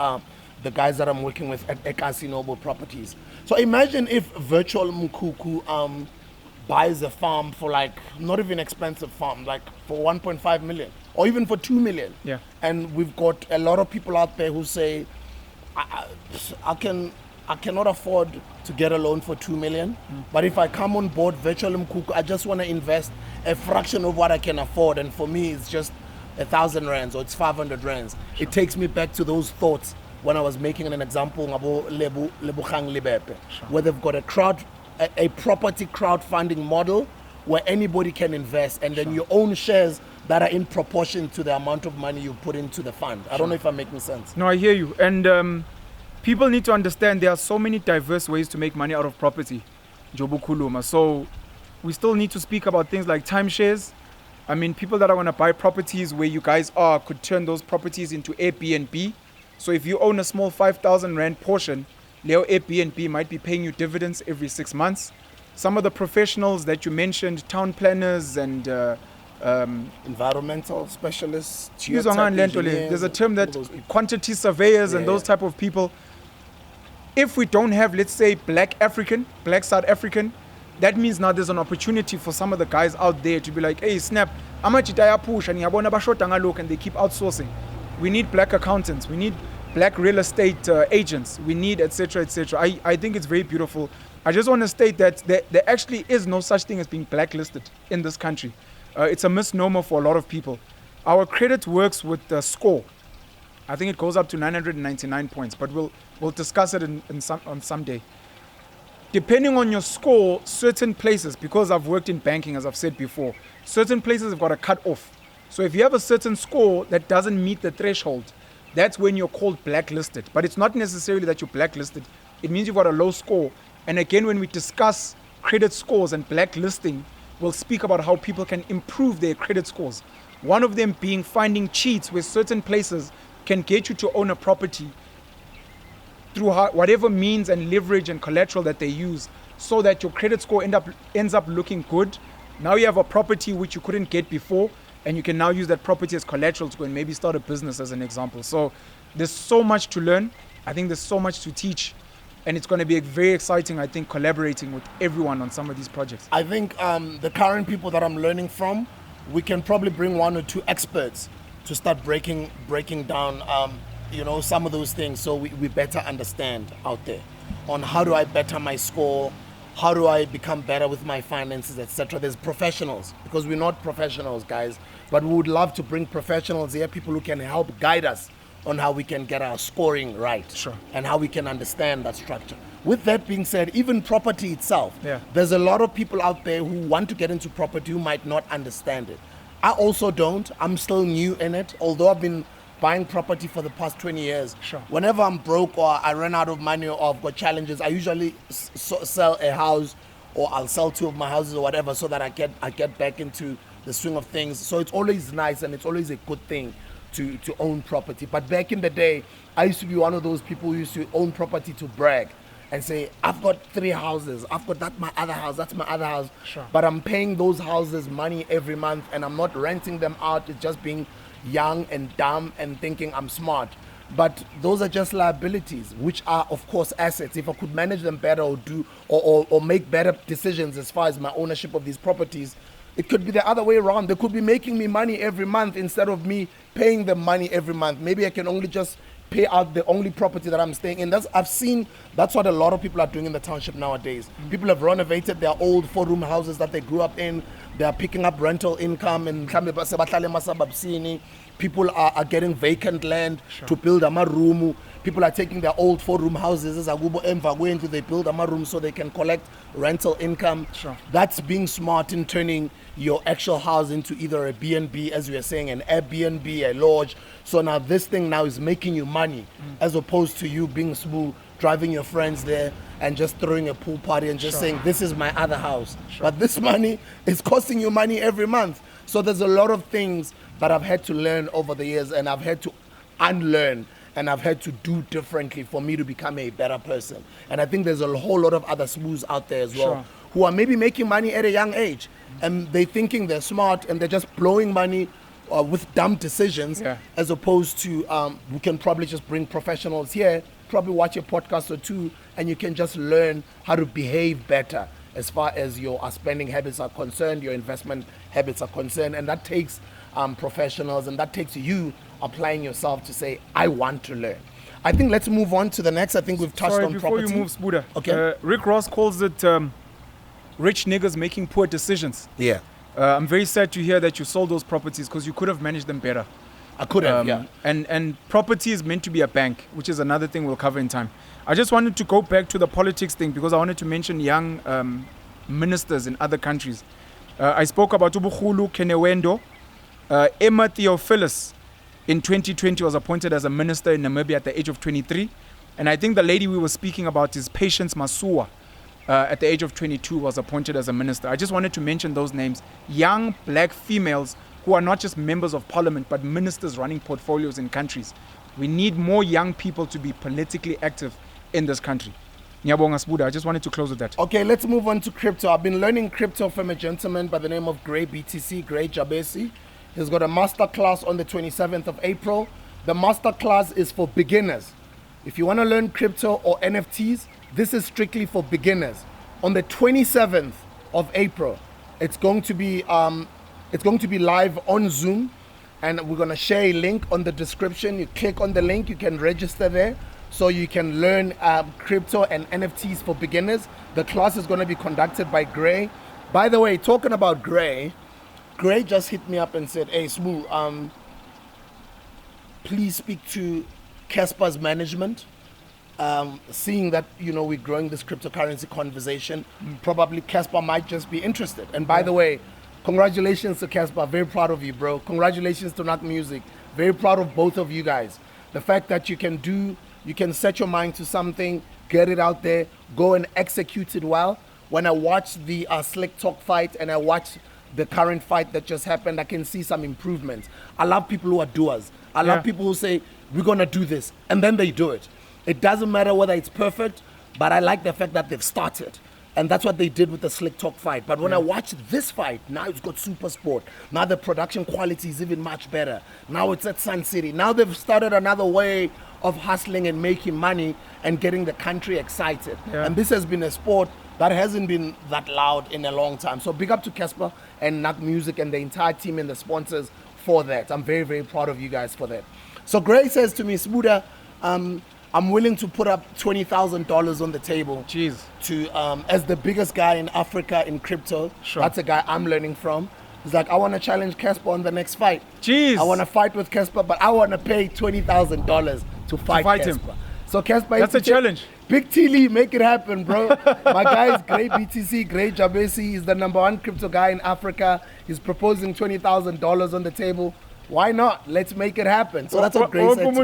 [SPEAKER 3] the guys that I'm working with at Ekasi Noble Properties. So imagine if Virtual Mkhukhu buys a farm for, like, not even expensive farm, like for 1.5 million or even for 2 million. And we've got a lot of people out there who say, I cannot afford to get a loan for 2 million, but if I come on board Virtual Mkhukhu, I just want to invest a fraction of what I can afford, and for me it's just 1,000 rands or it's 500 rands. It takes me back to those thoughts when I was making an example about Lebugang Libepe, where they've got a property crowdfunding model where anybody can invest, and then you own shares that are in proportion to the amount of money you put into the fund. I don't know if I'm making sense.
[SPEAKER 1] No, I hear you. And people need to understand there are so many diverse ways to make money out of property. Jobu Kuluma. So we still need to speak about things like timeshares. I mean, people that are going to buy properties where you guys are could turn those properties into Airbnb. So if you own a small 5,000 rand portion, Leo Airbnb might be paying you dividends every 6 months. Some of the professionals that you mentioned, town planners and
[SPEAKER 3] environmental specialists,
[SPEAKER 1] there's a term that quantity surveyors and those type of people. If we don't have, let's say, black South African, that means now there's an opportunity for some of the guys out there to be like, hey, snap, amachitaya push and yabona bashota ngalokho, and they keep outsourcing. We need black accountants, we need black real estate agents, we need etc. etc. I think it's very beautiful. I just want to state that there actually is no such thing as being blacklisted in this country. It's a misnomer for a lot of people. Our credit works with the score. I think it goes up to 999 points, but we'll discuss it on some day. Depending on your score, certain places, because I've worked in banking, as I've said before, certain places have got a cut off. So if you have a certain score that doesn't meet the threshold, that's when you're called blacklisted. But it's not necessarily that you're blacklisted. It means you've got a low score. And again, when we discuss credit scores and blacklisting, we'll speak about how people can improve their credit scores. One of them being finding cheats where certain places can get you to own a property through whatever means and leverage and collateral that they use, so that your credit score ends up looking good. Now you have a property which you couldn't get before, and you can now use that property as collateral to go and maybe start a business, as an example. So there's so much to learn. I think there's so much to teach, and it's going to be very exciting, I think, collaborating with everyone on some of these projects.
[SPEAKER 3] I think the current people that I'm learning from, we can probably bring one or two experts to start breaking down some of those things, so we better understand out there on how do I better my score, how do I become better with my finances, etc. There's professionals, because we're not professionals, guys, but we would love to bring professionals here, people who can help guide us on how we can get our scoring right.
[SPEAKER 1] Sure.
[SPEAKER 3] And how we can understand that structure. With that being said, even property itself,
[SPEAKER 1] yeah,
[SPEAKER 3] there's a lot of people out there who want to get into property who might not understand it. I also don't. I'm still new in it, although I've been buying property for the past 20 years.
[SPEAKER 1] Sure.
[SPEAKER 3] Whenever I'm broke or I run out of money or I've got challenges, I usually sell a house, or I'll sell two of my houses or whatever, so that I get back into the swing of things. So it's always nice and it's always a good thing to own property. But back in the day, I used to be one of those people who used to own property to brag and say, I've got 3 houses, I've got that's my other house.
[SPEAKER 1] Sure.
[SPEAKER 3] But I'm paying those houses money every month, and I'm not renting them out. It's just being young and dumb and thinking I'm smart. But those are just liabilities, which are of course assets. If I could manage them better or make better decisions as far as my ownership of these properties, it could be the other way around. They could be making me money every month instead of me paying them money every month. Maybe I can only just pay out the only property that I'm staying in. I've seen that's what a lot of people are doing in the township nowadays. People have renovated their old 4-room houses that they grew up in. They are picking up rental income, and people are getting vacant land to build a room. People are taking their old 4-room houses, they build a room so they can collect rental income.
[SPEAKER 1] Sure.
[SPEAKER 3] That's being smart in turning your actual house into either a B&B, as we are saying, an Airbnb, a lodge. So now this thing now is making you money, as opposed to you being smooth, driving your friends there and just throwing a pool party and just saying, this is my other house. But this money is costing you money every month. So there's a lot of things that I've had to learn over the years, and I've had to unlearn, and I've had to do differently for me to become a better person. And I think there's a whole lot of other smooths out there as well, who are maybe making money at a young age, and they're thinking they're smart and they're just blowing money with dumb decisions, as opposed to we can probably just bring professionals here, probably watch a podcast or two, and you can just learn how to behave better as far as your spending habits are concerned, your investment habits are concerned. And that takes professionals, and that takes you applying yourself to say, I want to learn. I think let's move on to the next. I think we've touched on
[SPEAKER 1] before
[SPEAKER 3] property.
[SPEAKER 1] You move, Spuda,
[SPEAKER 3] okay.
[SPEAKER 1] Rick Ross calls it rich niggas making poor decisions.
[SPEAKER 3] Yeah.
[SPEAKER 1] I'm very sad to hear that you sold those properties, because you could have managed them better.
[SPEAKER 3] I could have, yeah.
[SPEAKER 1] And property is meant to be a bank, which is another thing we'll cover in time. I just wanted to go back to the politics thing, because I wanted to mention young ministers in other countries. I spoke about Mkhukhu Kenewendo. Emma Theophilus in 2020 was appointed as a minister in Namibia at the age of 23. And I think the lady we were speaking about is Patience Masuwa. At the age of 22 was appointed as a minister. I just wanted to mention those names. Young black females who are not just members of parliament, but ministers running portfolios in countries. We need more young people to be politically active in this country. Ngiyabonga Sbuda. I just wanted to close with that.
[SPEAKER 3] Okay, let's move on to crypto. I've been learning crypto from a gentleman by the name of Gray BTC, Gray Jabesi. He's got a masterclass on the 27th of April. The masterclass is for beginners. If you want to learn crypto or NFTs, this is strictly for beginners. On the 27th of April, it's going to be live on Zoom, and we're going to share a link on the description. You click on the link, you can register there, so you can learn crypto and NFTs for beginners. The class is going to be conducted by Gray. By the way, talking about Gray just hit me up and said, hey, Smoo, please speak to Cassper's management. Seeing that, we're growing this cryptocurrency conversation, probably Cassper might just be interested. And by the way, congratulations to Cassper. Very proud of you, bro. Congratulations to Knock Music. Very proud of both of you guys. The fact that you can set your mind to something, get it out there, go and execute it well. When I watch the Slick Talk fight and I watch the current fight that just happened, I can see some improvements. I love people who are doers. I love people who say, we're going to do this, and then they do it. It doesn't matter whether it's perfect, but I like the fact that they've started. And that's what they did with the Slick Talk fight. But when I watch this fight, now it's got super sport. Now the production quality is even much better. Now it's at Sun City. Now they've started another way of hustling and making money and getting the country excited. Yeah. And this has been a sport that hasn't been that loud in a long time. So big up to Cassper and Knock Music and the entire team and the sponsors for that. I'm very, very proud of you guys for that. So Gray says to me, Sbuda, I'm willing to put up $20,000 on the table.
[SPEAKER 1] Jeez.
[SPEAKER 3] To as the biggest guy in Africa in crypto.
[SPEAKER 1] Sure.
[SPEAKER 3] That's a guy I'm learning from. He's like, I want to challenge Cassper on the next fight.
[SPEAKER 1] Jeez.
[SPEAKER 3] I want to fight with Cassper, but I want to pay $20,000 to fight
[SPEAKER 1] him.
[SPEAKER 3] Cassper. So Cassper,
[SPEAKER 1] that's a challenge.
[SPEAKER 3] Big T Lee, make it happen, bro. My guy is Gray BTC, Gray Jabesi. He's the #1 crypto guy in Africa. He's proposing $20,000 on the table. Why not? Let's make it happen. So that's what Gray said to me.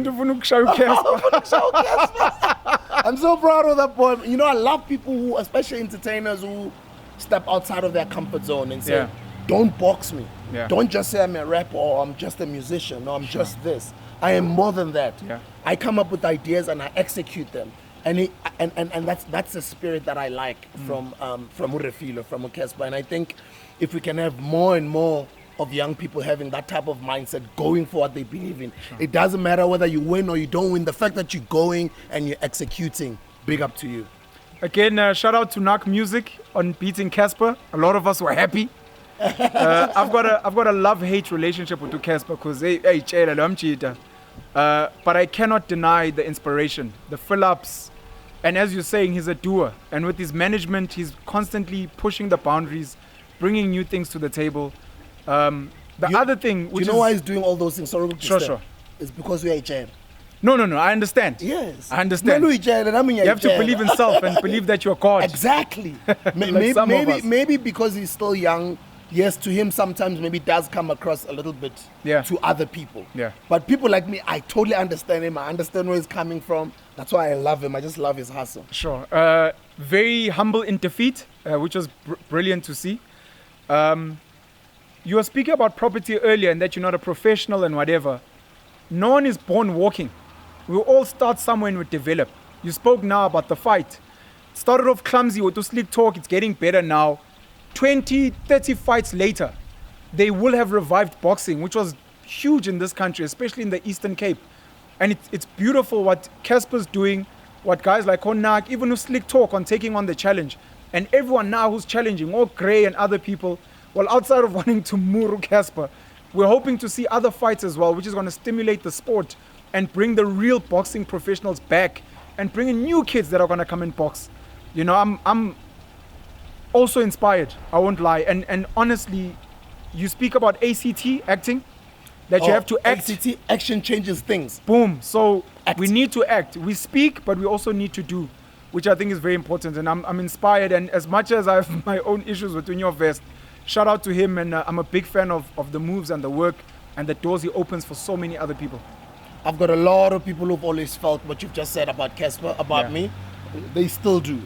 [SPEAKER 3] I'm so proud of that boy. I love people who, especially entertainers, who step outside of their comfort zone and say, don't box me. Yeah. Don't just say I'm a rapper or I'm just a musician or I'm just this. I am more than that. Yeah. I come up with ideas and I execute them. And that's the spirit that I like from Urefilo, from Cassper. And I think if we can have more and more of young people having that type of mindset, going for what they believe in. Sure. It doesn't matter whether you win or you don't win. The fact that you're going and you're executing, big up to you.
[SPEAKER 1] Again, shout out to Knock Music on beating Cassper. A lot of us were happy. I've got a love-hate relationship with Cassper because I'm cheater. But I cannot deny the inspiration, the fill-ups, and as you're saying, he's a doer. And with his management, he's constantly pushing the boundaries, bringing new things to the table. Other thing, which
[SPEAKER 3] do you know why he's doing all those things?
[SPEAKER 1] Sure.
[SPEAKER 3] It's because we are jail.
[SPEAKER 1] No. I understand.
[SPEAKER 3] Yes.
[SPEAKER 1] I understand. You have to believe in self and believe that you're God.
[SPEAKER 3] Exactly. Maybe because he's still young. Yes, to him sometimes maybe it does come across a little bit to other people. Yeah. But people like me, I totally understand him. I understand where he's coming from. That's why I love him. I just love his hustle.
[SPEAKER 1] Sure. Very humble in defeat, which was brilliant to see. You were speaking about property earlier and that you're not a professional and whatever. No one is born walking. We all start somewhere and we develop. You spoke now about the fight. It started off clumsy with the Slick Talk. It's getting better now. 20, 30 fights later, they will have revived boxing, which was huge in this country, especially in the Eastern Cape. And it's beautiful what Cassper's doing, what guys like Onak, even who Slick Talk on taking on the challenge. And everyone now who's challenging, all Gray and other people. Well, outside of wanting to muru Cassper, we're hoping to see other fights as well, which is going to stimulate the sport and bring the real boxing professionals back and bring in new kids that are going to come and box. I'm also inspired, I won't lie. And honestly, you speak about ACT, acting, that you have to act.
[SPEAKER 3] ACT, action changes things.
[SPEAKER 1] Boom. So we need to act. We speak, but we also need to do, which I think is very important. And I'm inspired. And as much as I have my own issues with Nyovest, shout out to him, and I'm a big fan of the moves and the work and the doors he opens for so many other people.
[SPEAKER 3] I've got a lot of people who've always felt what you've just said about Cassper, about me. They still do.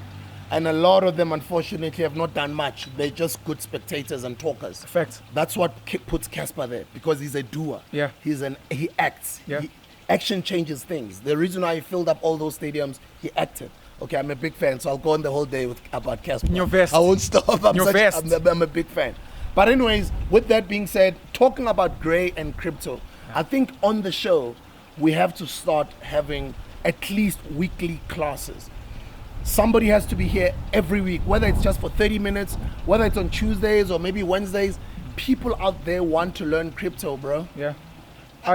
[SPEAKER 3] And a lot of them, unfortunately, have not done much. They're just good spectators and talkers.
[SPEAKER 1] Fact.
[SPEAKER 3] That's what puts Cassper there, because he's a doer. Yeah. He acts. Yeah. Action changes things. The reason why he filled up all those stadiums, he acted. Okay, I'm a big fan, so I'll go on the whole day about Cassper.
[SPEAKER 1] Nyovest.
[SPEAKER 3] I won't stop.
[SPEAKER 1] Nyovest.
[SPEAKER 3] I'm a big fan. But anyways, with that being said, talking about grey and crypto, I think on the show, we have to start having at least weekly classes. Somebody has to be here every week, whether it's just for 30 minutes, whether it's on Tuesdays or maybe Wednesdays. People out there want to learn crypto, bro.
[SPEAKER 1] Yeah.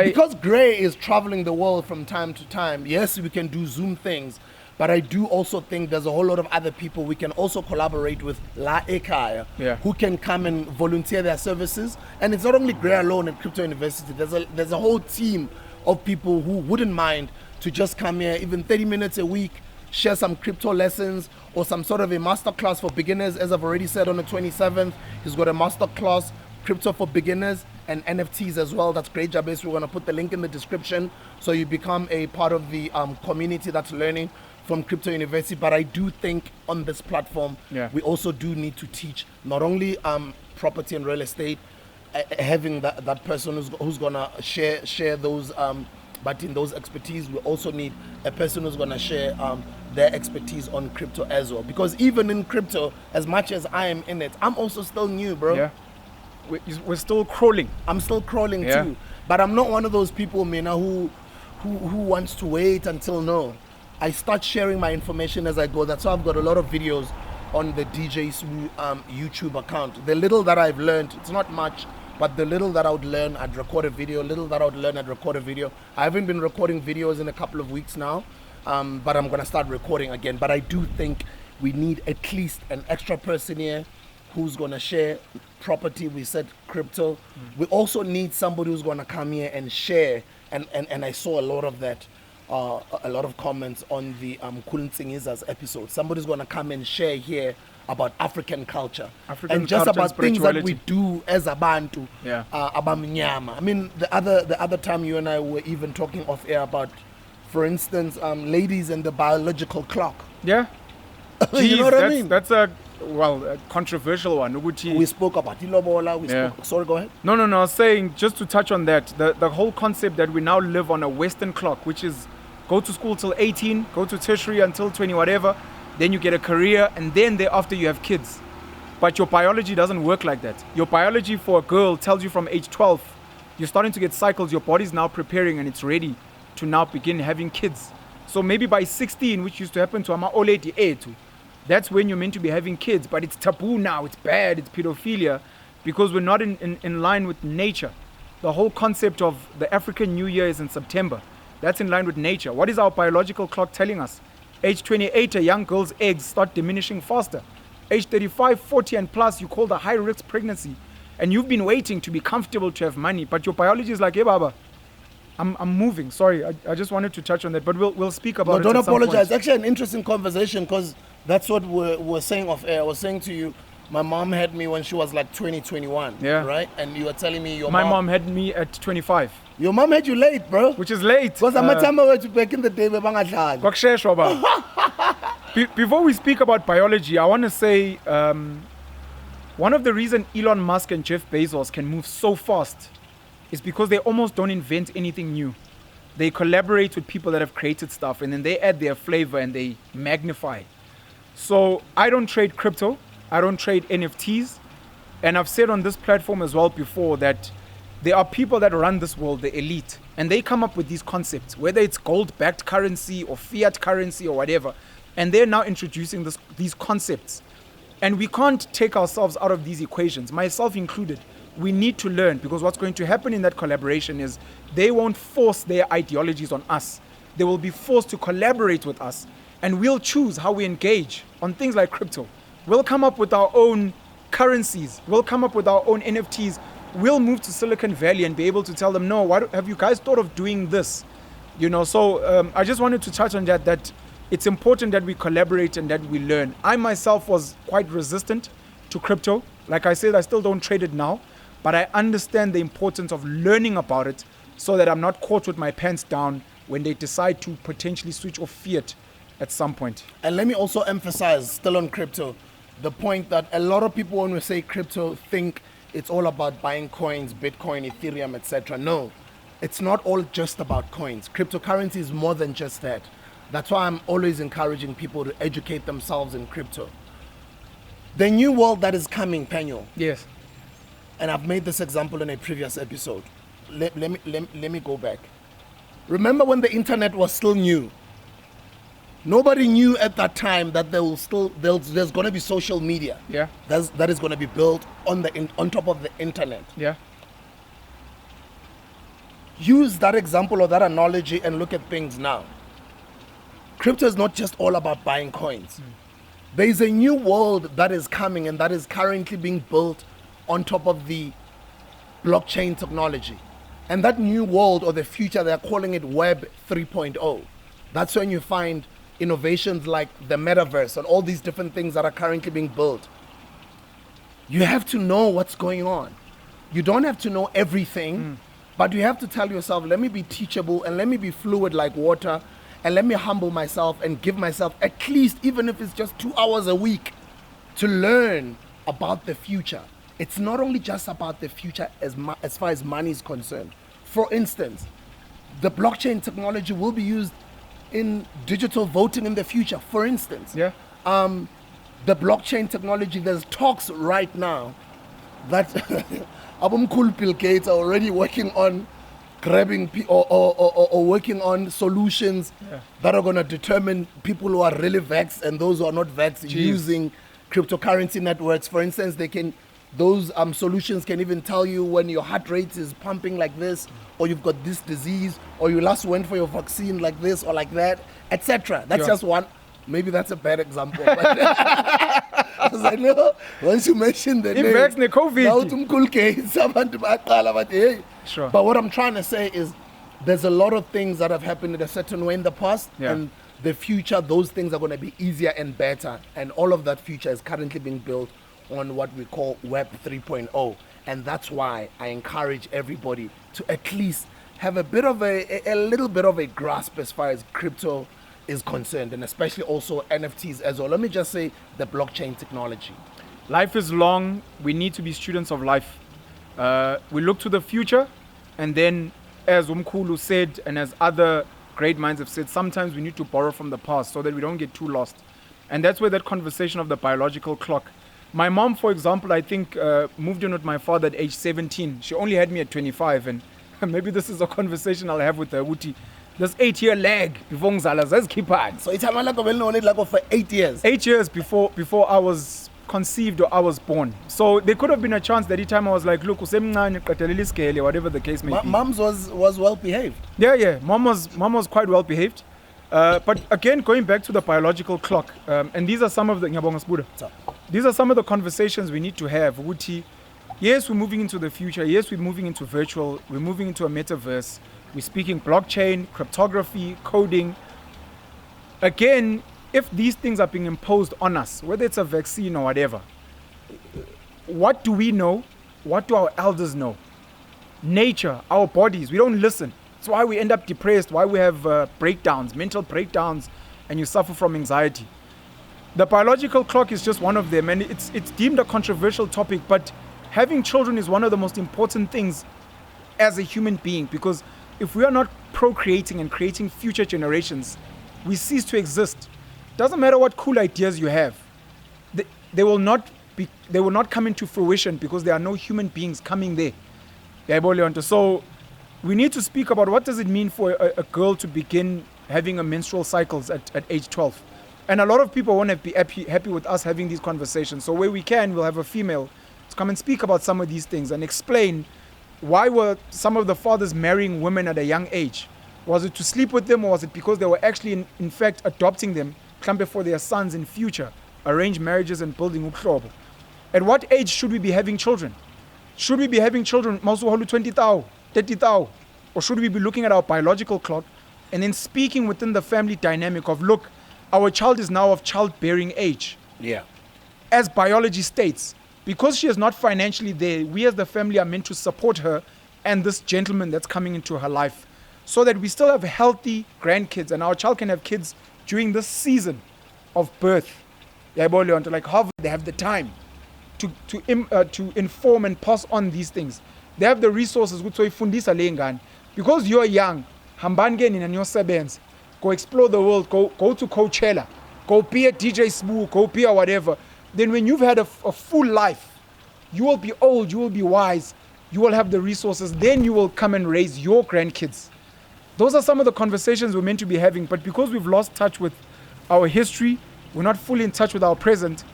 [SPEAKER 3] Because Gray is traveling the world from time to time, yes, we can do Zoom things, but I do also think there's a whole lot of other people we can also collaborate with La Ekaya, who can come and volunteer their services. And it's not only Gray alone at Crypto University. There's a whole team of people who wouldn't mind to just come here, even 30 minutes a week, share some crypto lessons or some sort of a masterclass for beginners. As I've already said, on the 27th, he's got a masterclass, crypto for beginners, and NFTs as well. That's great, Jabez. We're going to put the link in the description so you become a part of the community that's learning from Crypto University. But I do think on this platform, we also do need to teach not only property and real estate, having that person who's going to share those, but in those expertise, we also need a person who's going to share their expertise on crypto as well. Because even in crypto, as much as I am in it, I'm also still new, bro.
[SPEAKER 1] Yeah. We're still crawling.
[SPEAKER 3] I'm still crawling too, but I'm not one of those people, Mina, who wants to wait until no. I start sharing my information as I go. That's why I've got a lot of videos on the DJ Smooth YouTube account. The little that I've learned, it's not much, but the little that I would learn, I'd record a video. Little that I would learn, I'd record a video. I haven't been recording videos in a couple of weeks now, but I'm gonna start recording again. But I do think we need at least an extra person here who's gonna share property. We said crypto. We also need somebody who's gonna come here and share. And I saw a lot of that, a lot of comments on the Kulintsingiza's episode. Somebody's gonna come and share here about African culture and just about things that we do as Abantu, abamnyama. I mean, the other time you and I were even talking off air about, for instance, ladies and the biological clock.
[SPEAKER 1] Yeah.
[SPEAKER 3] Jeez, you know what I mean?
[SPEAKER 1] That's a controversial one.
[SPEAKER 3] We spoke about Ilobola. Sorry, go ahead.
[SPEAKER 1] No. I was saying, just to touch on that, the whole concept that we now live on a Western clock, which is go to school till 18, go to tertiary until 20, whatever, then you get a career, and then thereafter you have kids. But your biology doesn't work like that. Your biology for a girl tells you from age 12, you're starting to get cycles, your body's now preparing and it's ready to now begin having kids. So maybe by 16, which used to happen to Ama Oledi A2, that's when you're meant to be having kids, but it's taboo now, it's bad, it's pedophilia, because we're not in line with nature. The whole concept of the African New Year is in September. That's in line with nature. What is our biological clock telling us? Age 28, a young girl's eggs start diminishing faster. Age 35, 40 and plus, you call the high-risk pregnancy. And you've been waiting to be comfortable to have money, but your biology is like, hey, Baba, I'm moving. Sorry, I just wanted to touch on that, but we'll speak about it.
[SPEAKER 3] Don't apologize. Actually, an interesting conversation, because that's what we're saying off air. I was saying to you, my mom had me when she was like 20, 21, right? And you were telling me your
[SPEAKER 1] mom had me at 25.
[SPEAKER 3] Your mom had you late, bro.
[SPEAKER 1] Which is late.
[SPEAKER 3] Because I'm a time back in the day.
[SPEAKER 1] Before we speak about biology, I want to say one of the reasons Elon Musk and Jeff Bezos can move so fast is because they almost don't invent anything new. They collaborate with people that have created stuff, and then they add their flavor and they magnify. So I don't trade crypto. I don't trade NFTs. And I've said on this platform as well before that there are people that run this world, the elite, and they come up with these concepts, whether it's gold-backed currency or fiat currency or whatever. And they're now introducing these concepts. And we can't take ourselves out of these equations, myself included. We need to learn, because what's going to happen in that collaboration is they won't force their ideologies on us. They will be forced to collaborate with us, and we'll choose how we engage on things like crypto. We'll come up with our own currencies. We'll come up with our own NFTs. We'll move to Silicon Valley and be able to tell them, no, have you guys thought of doing this? You know, so I just wanted to touch on that it's important that we collaborate and that we learn. I myself was quite resistant to crypto. Like I said, I still don't trade it now, but I understand the importance of learning about it so that I'm not caught with my pants down when they decide to potentially switch off fiat at some point.
[SPEAKER 3] And let me also emphasize, still on crypto, the point that a lot of people, when we say crypto, think it's all about buying coins, Bitcoin, Ethereum, etc. No, it's not all just about coins. Cryptocurrency is more than just that. That's why I'm always encouraging people to educate themselves in crypto. The new world that is coming, Penuel,
[SPEAKER 1] Yes.
[SPEAKER 3] and I've made this example in a previous episode. Let me go back. Remember when the internet was still new? Nobody knew at that time that there's going to be social media.
[SPEAKER 1] Yeah.
[SPEAKER 3] That is going to be built on top of the internet.
[SPEAKER 1] Yeah.
[SPEAKER 3] Use that example or that analogy and look at things now. Crypto is not just all about buying coins. There is a new world that is coming and that is currently being built on top of the blockchain technology. And that new world or the future, they're calling it Web 3.0. That's when you find innovations like the metaverse and all these different things that are currently being built. You have to know what's going on. You don't have to know everything, but you have to tell yourself, let me be teachable and let me be fluid like water, and let me humble myself and give myself at least, even if it's just 2 hours a week, to learn about the future. It's not only just about the future as far as money is concerned. For instance, the blockchain technology will be used in digital voting in the future, for instance.
[SPEAKER 1] Yeah.
[SPEAKER 3] The blockchain technology, there's talks right now that Mkhukhu Bill Gates are already working on grabbing or working on solutions that are going to determine people who are really vexed and those who are not vexed using cryptocurrency networks. For instance, those solutions can even tell you when your heart rate is pumping like this, or you've got this disease, or you last went for your vaccine like this or like that, etc. That's just one. Maybe that's a bad example. But I was like, no, once you mention the name, COVID.
[SPEAKER 1] Sure.
[SPEAKER 3] But what I'm trying to say is there's a lot of things that have happened in a certain way in the past, and the future, those things are going to be easier and better. And all of that future is currently being built on what we call Web 3.0. And that's why I encourage everybody to at least have a little bit of a grasp as far as crypto is concerned, and especially also NFTs as well. Let me just say the blockchain technology.
[SPEAKER 1] Life is long. We need to be students of life. We look to the future, and then, as Mkhukhu said, and as other great minds have said, sometimes we need to borrow from the past so that we don't get too lost. And that's where that conversation of the biological clock. My mom, for example, I think moved in with my father at age 17. She only had me at 25, and maybe this is a conversation I'll have with her. There's 8-year lag before ngizala zazikhiphani.
[SPEAKER 3] So it's like for 8 years.
[SPEAKER 1] 8 years before I was conceived or I was born. So there could have been a chance that each time I was like, look, whatever the case may be.
[SPEAKER 3] Mom's was well behaved.
[SPEAKER 1] Yeah. Mom was quite well behaved. But again, going back to the biological clock, and these are some of the conversations we need to have. Yes, we're moving into the future. Yes, we're moving into virtual. We're moving into a metaverse. We're speaking blockchain, cryptography, coding. Again, if these things are being imposed on us, whether it's a vaccine or whatever, what do we know? What do our elders know? Nature, our bodies, we don't listen. That's why we end up depressed, why we have breakdowns, mental breakdowns, and you suffer from anxiety. The biological clock is just one of them, and it's deemed a controversial topic, but having children is one of the most important things as a human being, because if we are not procreating and creating future generations, we cease to exist. Doesn't matter what cool ideas you have. They will not come into fruition because there are no human beings coming there. So we need to speak about what does it mean for a girl to begin having a menstrual cycles at age 12. And a lot of people won't be happy with us having these conversations. So where we can, we'll have a female to come and speak about some of these things and explain why were some of the fathers marrying women at a young age. Was it to sleep with them, or was it because they were actually in fact adopting them for their sons in future, arranged marriages and building uklobo? At what age should we be having children? Should we be having children 20,000, 30,000? Or should we be looking at our biological clock and then speaking within the family dynamic of, look, our child is now of childbearing age.
[SPEAKER 3] Yeah.
[SPEAKER 1] As biology states, because she is not financially there, we as the family are meant to support her and this gentleman that's coming into her life so that we still have healthy grandkids and our child can have kids during this season of birth. Like Harvard, they have the time to inform and pass on these things. They have the resources because you're young, hambani ke nina niyosebenza. go explore the world, go to Coachella, go be a DJ Smooth, go be a whatever. Then when you've had a full life, you will be old, you will be wise, you will have the resources, then you will come and raise your grandkids. Those are some of the conversations we're meant to be having, but because we've lost touch with our history, we're not fully in touch with our present,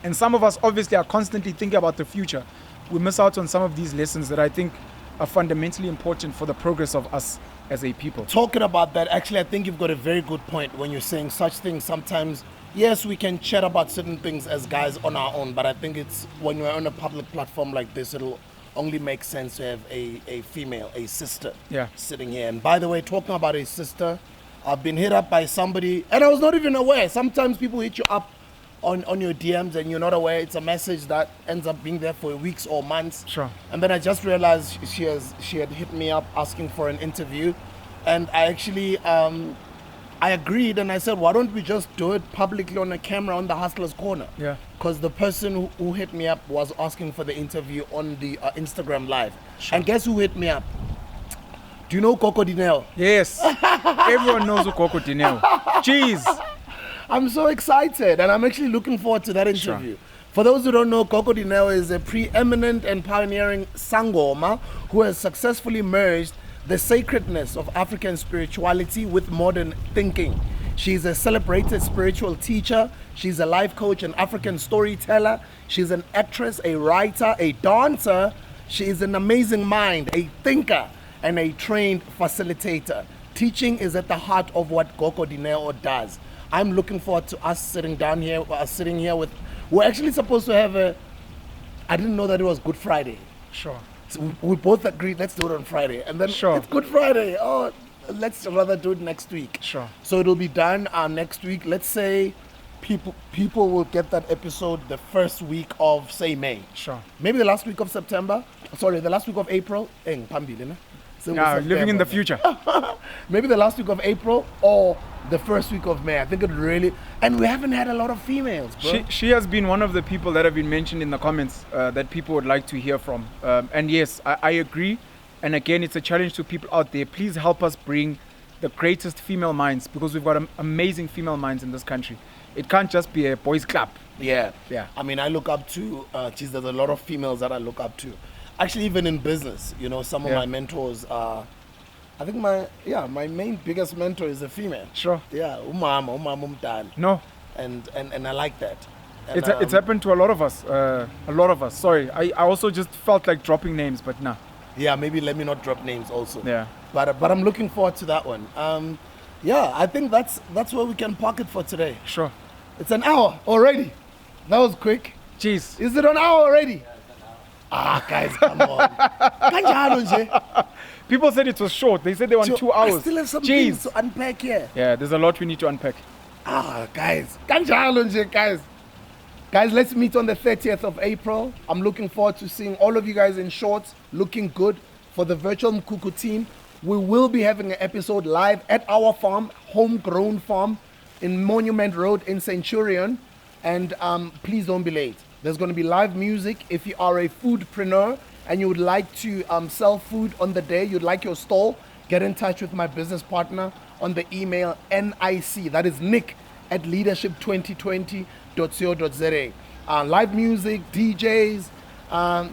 [SPEAKER 1] and some of us obviously are constantly thinking about the future, we miss out on some of these lessons that I think are fundamentally important for the progress of us as a people.
[SPEAKER 3] Talking about that, actually, I think you've got a very good point when you're saying such things. Sometimes, yes, we can chat about certain things as guys on our own, but I think it's when we're on a public platform like this, it'll only make sense to have a female, a sister, sitting here. And by the way, talking about a sister, I've been hit up by somebody, and I was not even aware. Sometimes people hit you up on your DMs and you're not aware. It's a message that ends up being there for weeks or months.
[SPEAKER 1] Sure.
[SPEAKER 3] And then I just realized she had hit me up asking for an interview, and I actually I agreed, and I said, why don't we just do it publicly on a camera on the Hustlers Corner?
[SPEAKER 1] Yeah.
[SPEAKER 3] Because the person who hit me up was asking for the interview on the Instagram Live. Sure. And guess who hit me up? Do you know Coco Dineo?
[SPEAKER 1] Yes. Everyone knows who Coco Dineo. Jeez.
[SPEAKER 3] I'm so excited, and I'm actually looking forward to that interview.
[SPEAKER 1] Sure.
[SPEAKER 3] For those who don't know, Coco Dineo is a preeminent and pioneering Sangoma who has successfully merged the sacredness of African spirituality with modern thinking. She's a celebrated spiritual teacher. She's a life coach, an African storyteller. She's an actress, a writer, a dancer. She is an amazing mind, a thinker, and a trained facilitator. Teaching is at the heart of what Coco Dineo does. I'm looking forward to us sitting here with, we're actually supposed to have I didn't know that it was Good Friday.
[SPEAKER 1] Sure.
[SPEAKER 3] So we both agreed, let's do it on Friday. And then
[SPEAKER 1] Sure.
[SPEAKER 3] It's Good Friday. Oh, let's rather do it next week.
[SPEAKER 1] Sure.
[SPEAKER 3] So it'll be done next week. Let's say people will get that episode the first week of, say, May.
[SPEAKER 1] Sure.
[SPEAKER 3] Maybe the last week of September. Sorry, the last week of April. So
[SPEAKER 1] living in the future.
[SPEAKER 3] Maybe the last week of April or the first week of May. I think it really, and we haven't had a lot of females, bro.
[SPEAKER 1] She has been one of the people that have been mentioned in the comments that people would like to hear from. And yes, I agree. And again, it's a challenge to people out there. Please help us bring the greatest female minds, because we've got amazing female minds in this country. It can't just be a boys' club.
[SPEAKER 3] Yeah.
[SPEAKER 1] Yeah.
[SPEAKER 3] I mean, I look up to, there's a lot of females that I look up to. Actually, even in business, some of my mentors are, I think my main biggest mentor is a female.
[SPEAKER 1] Sure.
[SPEAKER 3] Yeah, umama umdala.
[SPEAKER 1] No.
[SPEAKER 3] And I like that. And,
[SPEAKER 1] It's happened to a lot of us. Sorry, I also just felt like dropping names, but nah.
[SPEAKER 3] Yeah, maybe let me not drop names also.
[SPEAKER 1] Yeah.
[SPEAKER 3] But I'm looking forward to that one. Yeah, I think that's where we can park it for today.
[SPEAKER 1] Sure.
[SPEAKER 3] It's an hour already. That was quick.
[SPEAKER 1] Jeez.
[SPEAKER 3] Is it an hour already? Guys, come on. Kanjalo nje.
[SPEAKER 1] People said it was short. They said they want 2 hours.
[SPEAKER 3] I still have some
[SPEAKER 1] Jeez.
[SPEAKER 3] things to unpack here.
[SPEAKER 1] Yeah, there's a lot we need to unpack.
[SPEAKER 3] Guys. Kanjalo nje, guys. Guys, let's meet on the 30th of April. I'm looking forward to seeing all of you guys in shorts, looking good. For the virtual Mkhukhu team, we will be having an episode live at our farm, homegrown farm, in Monument Road in Centurion. And please don't be late. There's going to be live music. If you are a foodpreneur and you would like to sell food on the day, you'd like your stall, get in touch with my business partner on the email NIC, that is Nick at leadership2020.co.za. Live music, DJs,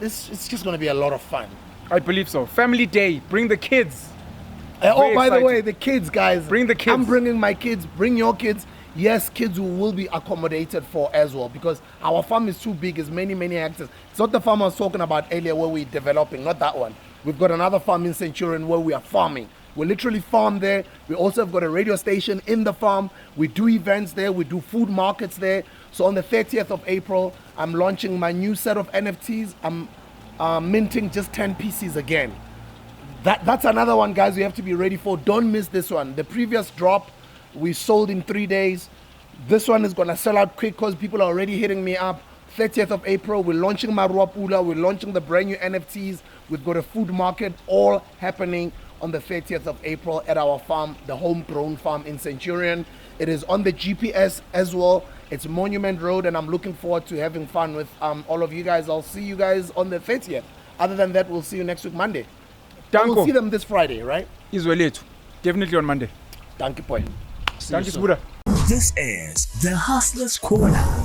[SPEAKER 3] it's just going to be a lot of fun.
[SPEAKER 1] I believe so. Family day, bring the kids.
[SPEAKER 3] By the way, the kids, guys.
[SPEAKER 1] Bring the kids.
[SPEAKER 3] I'm bringing my kids, bring your kids. Yes, kids will be accommodated for as well, because our farm is too big, it's many hectares. It's not the farm I was talking about earlier where we're developing, not that one. We've got another farm in Centurion where we are farming. We literally farm there. We also have got a radio station in the farm. We do events there. We do food markets there. So on the 30th of April, I'm launching my new set of NFTs. I'm minting just 10 pieces again. That's another one, guys, we have to be ready for. Don't miss this one. The previous drop, we sold in 3 days. This one is going to sell out quick because people are already hitting me up. 30th of April, we're launching Marua Pula. We're launching the brand new NFTs. We've got a food market all happening on the 30th of April at our farm, the homegrown farm in Centurion. It is on the GPS as well. It's Monument Road, and I'm looking forward to having fun with all of you guys. I'll see you guys on the 30th. Other than that, we'll see you next week, Monday. We'll see them this Friday, right?
[SPEAKER 1] Zweli, definitely on Monday.
[SPEAKER 3] Thank you, boy.
[SPEAKER 4] See you
[SPEAKER 1] Thank you,
[SPEAKER 4] soon.
[SPEAKER 1] Buddha.
[SPEAKER 2] This is the Hustler's Corner.